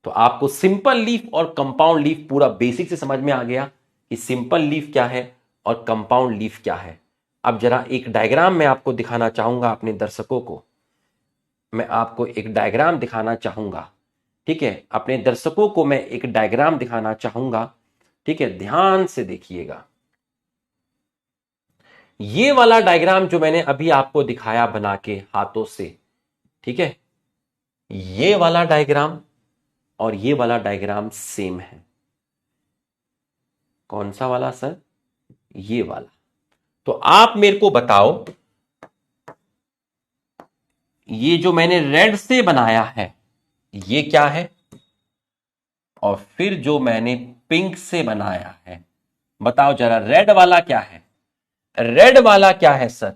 तो आपको सिंपल लीफ और कंपाउंड लीफ पूरा बेसिक से समझ में आ गया कि सिंपल लीफ क्या है और कंपाउंड लीफ क्या है। अब जरा एक डायग्राम मैं आपको दिखाना चाहूंगा, अपने दर्शकों को मैं आपको एक डायग्राम दिखाना चाहूंगा, ठीक है। अपने दर्शकों को मैं एक डायग्राम दिखाना चाहूंगा, ठीक है, ध्यान से देखिएगा। ये वाला डायग्राम जो मैंने अभी आपको दिखाया बना के हाथों से, ठीक है, ये वाला डायग्राम और ये वाला डायग्राम सेम है। कौन सा वाला सर? ये वाला। तो आप मेरे को बताओ, ये जो मैंने रेड से बनाया है ये क्या है, और फिर जो मैंने पिंक से बनाया है, बताओ जरा रेड वाला क्या है? रेड वाला क्या है सर?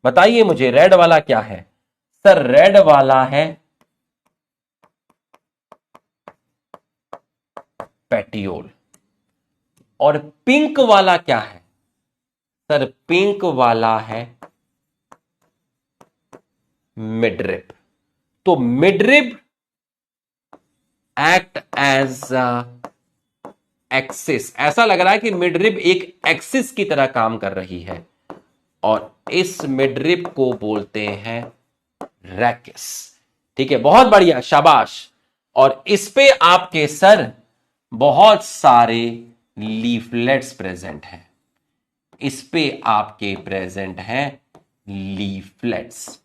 बताइए मुझे, रेड वाला क्या है? सर रेड वाला है पेटियोल। और पिंक वाला क्या है? सर पिंक वाला है मिडरिब। तो मिडरिब एक्ट एज एक्सिस, ऐसा लग रहा है कि मिडरिब एक एक्सिस की तरह काम कर रही है, और इस मिडरिब को बोलते हैं रैकिस। ठीक है, बहुत बढ़िया, शाबाश। और इस पे आपके सर बहुत सारे लीफलेट्स प्रेजेंट हैं, इस पे आपके प्रेजेंट हैं लीफलेट्स,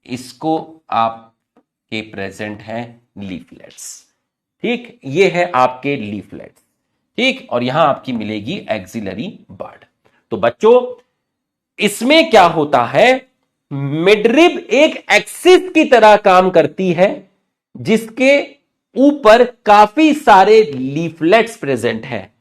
इसको आपके प्रेजेंट हैं लीफलेट्स। ठीक, ये है आपके लीफलेट्स, ठीक। और यहां आपकी मिलेगी एक्सिलरी बर्ड। तो बच्चों इसमें क्या होता है, मिडरिब एक एक्सिस की तरह काम करती है जिसके ऊपर काफी सारे लीफलेट्स प्रेजेंट हैं।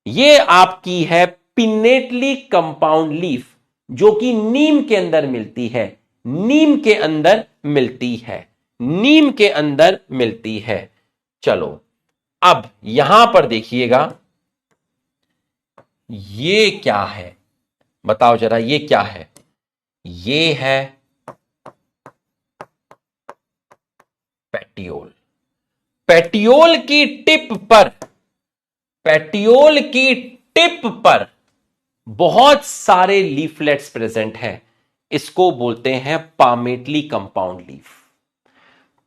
ये आपकी है पिनेटली कंपाउंड लीफ, जो कि नीम के अंदर मिलती है, नीम के अंदर मिलती है, नीम के अंदर मिलती है। चलो अब यहां पर देखिएगा, ये क्या है? बताओ जरा, ये क्या है? ये है पेटियोल। पेटियोल की टिप पर, पेटियोल की टिप पर बहुत सारे लीफलेट्स प्रेजेंट हैं। इसको बोलते हैं पामेटली कंपाउंड लीफ।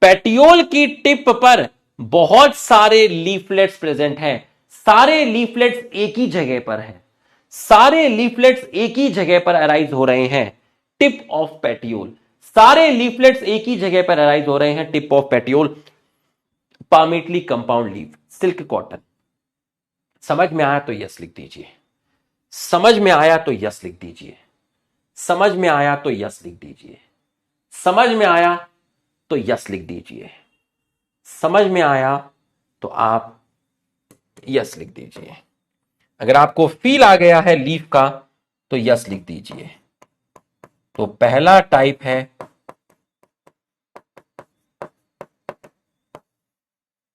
पेटियोल की टिप पर बहुत सारे लीफलेट्स प्रेजेंट हैं। सारे लीफलेट्स एक ही जगह पर हैं। सारे लीफलेट्स एक ही जगह पर अराइज हो रहे हैं, टिप ऑफ पेटियोल। सारे लीफलेट्स एक ही जगह पर अराइज हो रहे हैं, tip of petiole, palmately compound leaf, silk cotton. समझ में आया तो यस लिख दीजिए। समझ में आया तो यस लिख दीजिए। समझ में आया तो यस लिख दीजिए। समझ में आया तो यस लिख दीजिए। समझ में आया तो आप यस लिख दीजिए। अगर आपको फील आ गया है लीफ का तो यस लिख दीजिए। तो पहला टाइप है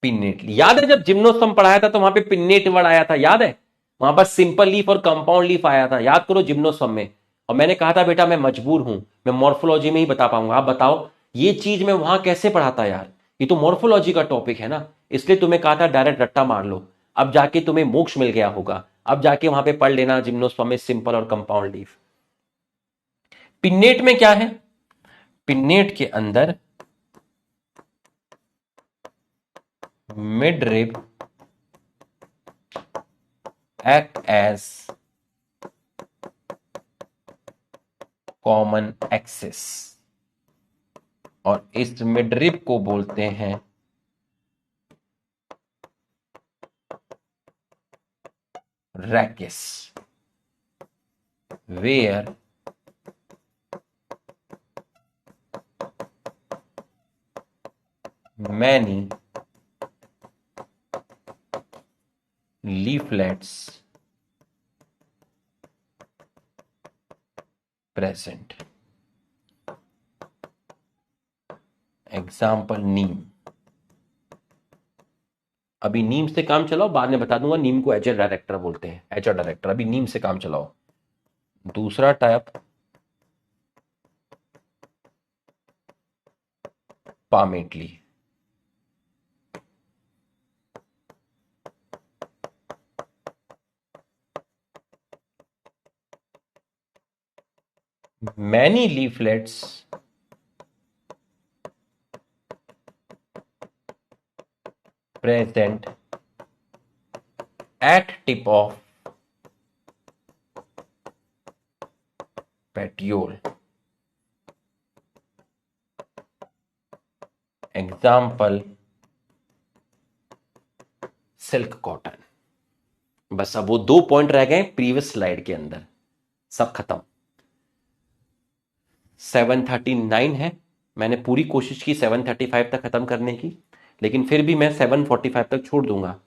पिन्नेट। याद है जब जिम्नोस्पर्म पढ़ाया था तो वहां पे पिन्नेट वर्ड आया था, याद है? वहां पर सिंपल लीफ और कंपाउंड लीफ आया था, याद करो जिम्नोस्पर्म में। और मैंने कहा था बेटा मैं मजबूर हूं, मैं मॉर्फोलॉजी में ही बता पाऊंगा। आप बताओ ये चीज मैं वहां कैसे पढ़ाता यार? ये तो मॉर्फोलॉजी का टॉपिक है ना, इसलिए तुम्हें कहा था डायरेक्ट रट्टा मार लो। अब जाके तुम्हें मोक्ष मिल गया होगा, अब जाके वहां पे पढ़ लेना जिम्नोस्पर्म में सिंपल और कंपाउंड लीफ। पिन्नेट में क्या है? पिन्नेट के अंदर mid rib act as common axis, और इस मिडरिब को बोलते हैं rachis, where many leaflets present. Example neem. अभी नीम से काम चलाओ, बाद में बता दूंगा नीम को एचआर डायरेक्टर बोलते हैं, एचआर डायरेक्टर। अभी नीम से काम चलाओ। दूसरा type palmately. Many leaflets present at tip of petiole. Example silk cotton. बस अब वो 2 पॉइंट रह गए प्रीवियस स्लाइड के अंदर, सब खत्म। 7:39 है, मैंने पूरी कोशिश की 7:35 तक खत्म करने की, लेकिन फिर भी मैं 7:45 तक छोड़ दूंगा,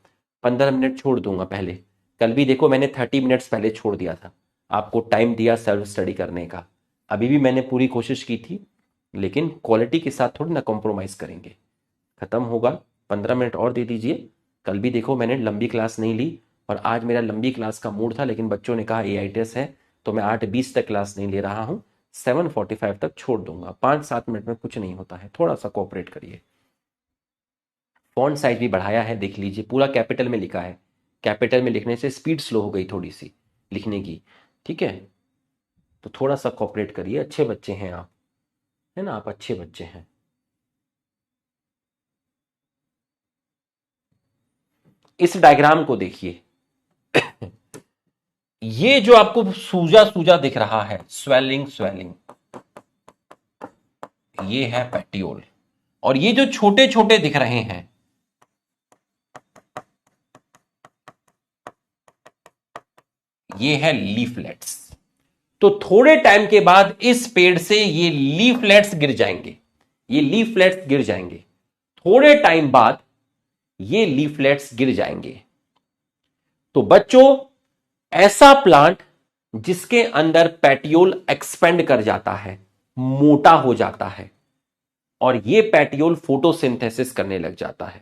15 मिनट छोड़ दूंगा पहले। कल भी देखो मैंने 30 मिनट्स पहले छोड़ दिया था, आपको टाइम दिया सेल्फ स्टडी करने का। अभी भी मैंने पूरी कोशिश की थी, लेकिन क्वालिटी के साथ थोड़ी ना कॉम्प्रोमाइज़ करेंगे। ख़त्म होगा, 15 मिनट और दे दीजिए। कल भी देखो मैंने लंबी क्लास नहीं ली, और आज मेरा लंबी क्लास का मूड था, लेकिन बच्चों ने कहा AITS है तो मैं 8:20 तक क्लास नहीं ले रहा हूँ, 7:45 तक छोड़ दूंगा। 5-7 मिनट में कुछ नहीं होता है, थोड़ा सा कोऑपरेट करिए। फॉन्ट साइज भी बढ़ाया है, देख लीजिए, पूरा कैपिटल में लिखा है। कैपिटल में लिखने से स्पीड स्लो हो गई थोड़ी सी लिखने की, ठीक है? तो थोड़ा सा कोऑपरेट करिए, अच्छे बच्चे हैं आप, है ना? आप अच्छे बच्चे हैं। इस डायग्राम को देखिए। ये जो आपको सूजा सूजा दिख रहा है, स्वेलिंग स्वेलिंग, ये है पेटियोल। और ये जो छोटे छोटे दिख रहे हैं, ये है लीफलेट्स। तो थोड़े टाइम के बाद इस पेड़ से ये लीफलेट्स गिर जाएंगे, ये लीफलेट्स गिर जाएंगे। थोड़े टाइम बाद ये लीफलेट्स गिर जाएंगे। तो बच्चों, ऐसा प्लांट जिसके अंदर पेटियोल एक्सपेंड कर जाता है, मोटा हो जाता है, और ये पेटियोल फोटोसिंथेसिस करने लग जाता है,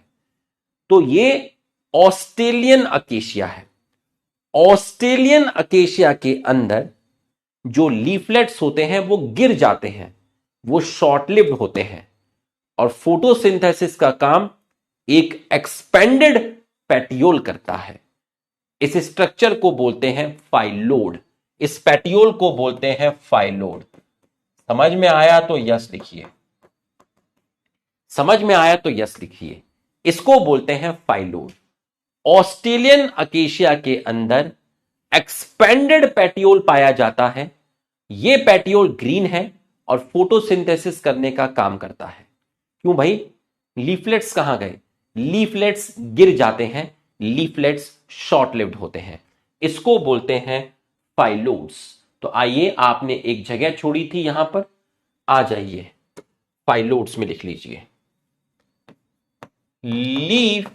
तो ये ऑस्ट्रेलियन अकेशिया है। ऑस्ट्रेलियन अकेशिया के अंदर जो लीफलेट्स होते हैं वो गिर जाते हैं, वो शॉर्ट लिव्ड होते हैं, और फोटोसिंथेसिस का काम एक एक्सपेंडेड पेटियोल करता है। इस स्ट्रक्चर को बोलते हैं फाइलोड, इस पेटियोल को बोलते हैं फाइलोड। समझ में आया तो यस लिखिए, समझ में आया तो यस लिखिए। इसको बोलते हैं फाइलोड। ऑस्ट्रेलियन अकेशिया के अंदर एक्सपेंडेड पेटियोल पाया जाता है। यह पेटियोल ग्रीन है और फोटोसिंथेसिस करने का काम करता है। क्यों भाई? लीफलेट्स कहां गए? लीफलेट्स गिर जाते हैं, लीफलेट्स शॉर्ट लिव्ड होते हैं, इसको बोलते हैं फाइलोड्स। तो आइए, आपने एक जगह छोड़ी थी, यहां पर आ जाइए, फाइलोड्स में लिख लीजिए लीफ,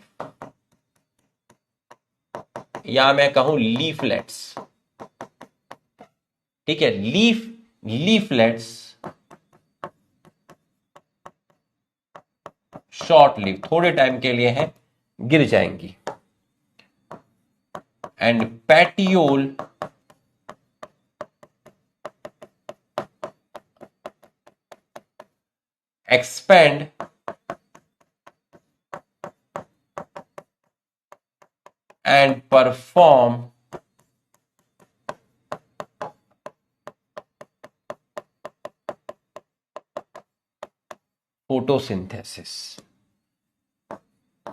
या मैं कहूं लीफलेट्स। ठीक है, लीफलेट्स शॉर्ट लिव, थोड़े टाइम के लिए है, गिर जाएंगी। And petiole expand and perform photosynthesis.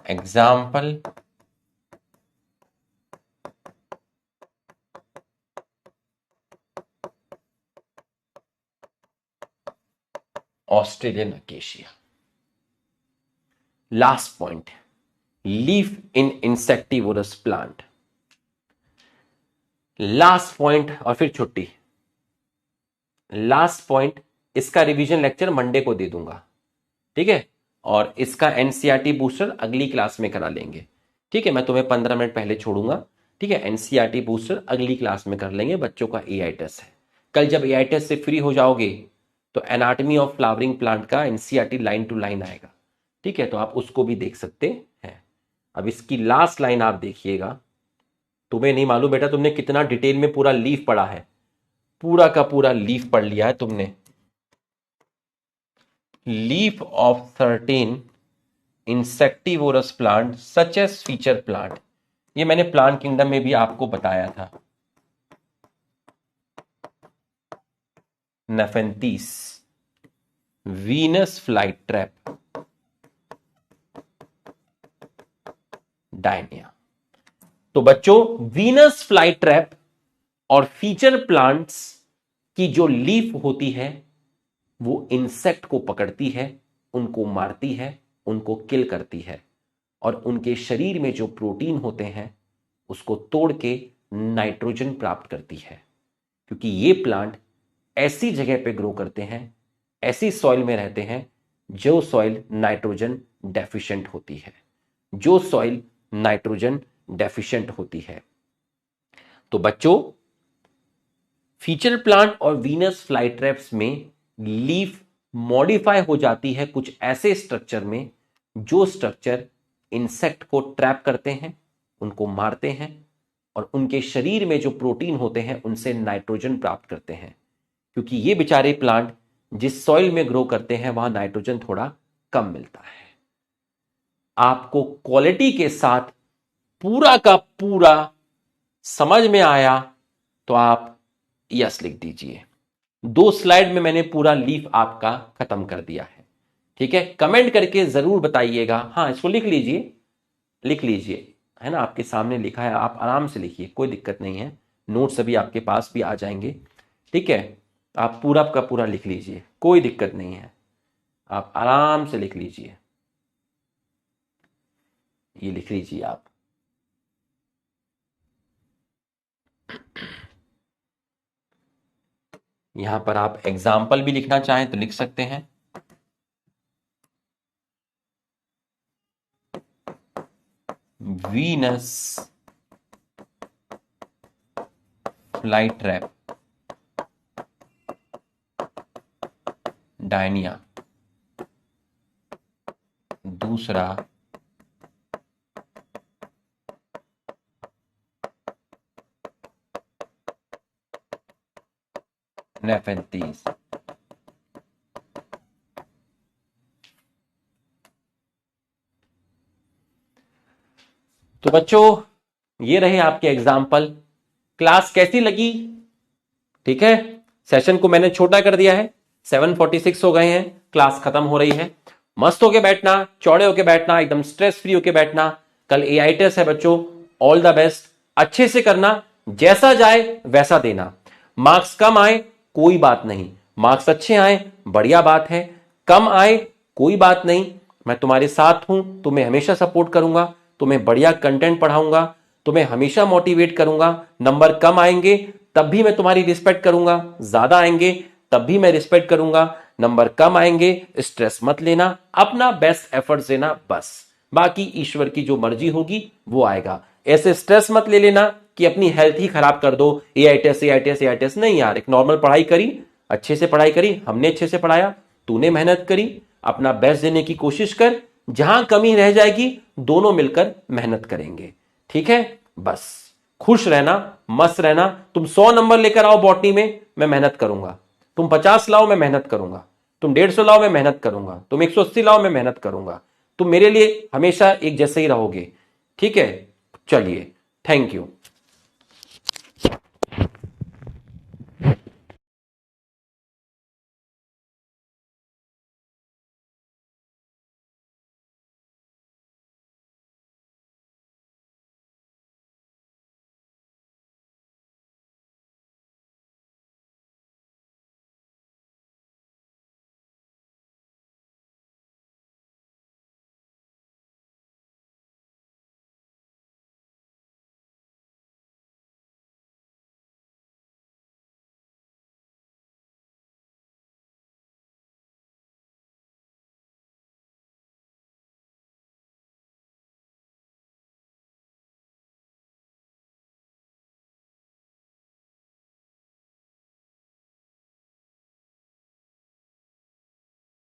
Example, Australian acacia. Last point, leaf in insectivorous plant. Last point और फिर छुट्टी। लास्ट पॉइंट, इसका रिवीजन लेक्चर मंडे को दे दूंगा, ठीक है, और इसका एनसीईआरटी बूस्टर अगली क्लास में करा लेंगे। ठीक है, मैं तुम्हें 15 मिनट पहले छोड़ूंगा। ठीक है, एनसीईआरटी बूस्टर अगली क्लास में कर लेंगे, बच्चों का एआई टेस्ट है कल। जब एआई टेस्ट से फ्री हो जाओगे तो एनाटॉमी ऑफ फ्लावरिंग प्लांट का एनसीईआरटी लाइन टू लाइन आएगा। ठीक है, तो आप उसको भी देख सकते हैं। अब इसकी लास्ट लाइन आप देखिएगा। तुम्हें नहीं मालूम बेटा तुमने कितना डिटेल में पूरा लीफ पढ़ा है, पूरा का पूरा लीफ पढ़ लिया है तुमने। Leaf of certain insectivorous plant such as pitcher plant, ये मैंने प्लांट किंगडम में भी आपको बताया था। Nepenthes, Venus flight trap, Dionaea. तो बच्चों, वीनस फ्लाइट ट्रैप और फीचर प्लांट्स की जो लीफ होती है वो इंसेक्ट को पकड़ती है, उनको मारती है, उनको किल करती है, और उनके शरीर में जो प्रोटीन होते हैं उसको तोड़ के नाइट्रोजन प्राप्त करती है। क्योंकि ये प्लांट ऐसी जगह पे ग्रो करते हैं, ऐसी सॉइल में रहते हैं जो सॉइल नाइट्रोजन डेफिशिएंट होती है, जो सॉइल नाइट्रोजन डेफिशिएंट होती है। तो बच्चों, फीचर प्लांट और वीनस फ्लाईट्रैप्स में लीफ मॉडिफाई हो जाती है कुछ ऐसे स्ट्रक्चर में जो स्ट्रक्चर इंसेक्ट को ट्रैप करते हैं, उनको मारते हैं, और उनके शरीर में जो प्रोटीन होते हैं उनसे नाइट्रोजन प्राप्त करते हैं। क्योंकि ये बेचारे प्लांट जिस सॉइल में ग्रो करते हैं वहां नाइट्रोजन थोड़ा कम मिलता है। आपको क्वालिटी के साथ पूरा का पूरा समझ में आया तो आप यस लिख दीजिए। 2 स्लाइड में मैंने पूरा लीफ आपका खत्म कर दिया है। ठीक है, कमेंट करके जरूर बताइएगा। हाँ, इसको लिख लीजिए, लिख लीजिए, है ना, आपके सामने लिखा है, आप आराम से लिखिए, कोई दिक्कत नहीं है। नोट्स अभी आपके पास भी आ जाएंगे। ठीक है, आप पूरा का पूरा लिख लीजिए, कोई दिक्कत नहीं है, आप आराम से लिख लीजिए। ये लिख लीजिए आप। यहां पर आप एग्जाम्पल भी लिखना चाहें तो लिख सकते हैं। Venus fly trap, Dionaea. दूसरा, रेफरेंस 30। तो बच्चों ये रहे आपके एग्जाम्पल। क्लास कैसी लगी? ठीक है, सेशन को मैंने छोटा कर दिया है, 7:46 हो गए हैं, क्लास खत्म हो रही है। मस्त होके बैठना, चौड़े होके बैठना, एकदम स्ट्रेस फ्री होके बैठना। कल एआई टेस्ट है बच्चों, ऑल द बेस्ट, अच्छे से करना, जैसा जाए वैसा देना। मार्क्स कम आए कोई बात नहीं, मार्क्स अच्छे आए बढ़िया बात है, कम आए कोई बात नहीं, मैं तुम्हारे साथ हूं, तुम्हें हमेशा सपोर्ट करूंगा, तुम्हें बढ़िया कंटेंट पढ़ाऊंगा, तुम्हें हमेशा मोटिवेट करूंगा। नंबर कम आएंगे तब भी मैं तुम्हारी रिस्पेक्ट करूंगा, ज्यादा आएंगे तब भी मैं रिस्पेक्ट करूंगा। नंबर कम आएंगे स्ट्रेस मत लेना, अपना बेस्ट एफर्ट देना बस, बाकी ईश्वर की जो मर्जी होगी वो आएगा। ऐसे स्ट्रेस मत ले लेना कि अपनी हेल्थ ही खराब कर दो, AI test AI test AI test. नहीं यार, एक नॉर्मल पढ़ाई करी, अच्छे से पढ़ाई करी, हमने अच्छे से पढ़ाया, तूने मेहनत करी, अपना बेस्ट देने की कोशिश कर, जहां कमी रह जाएगी दोनों मिलकर मेहनत करेंगे। ठीक है, बस खुश रहना, मस्त रहना। तुम 100 नंबर लेकर आओ बॉटनी में, मैं मेहनत करूंगा। तुम 50 लाओ, मैं मेहनत करूंगा। तुम 150 लाओ, मैं मेहनत करूंगा। तुम 180 लाओ, मैं मेहनत करूंगा। तुम मेरे लिए हमेशा एक जैसे ही रहोगे। ठीक है, चलिए, थैंक यू।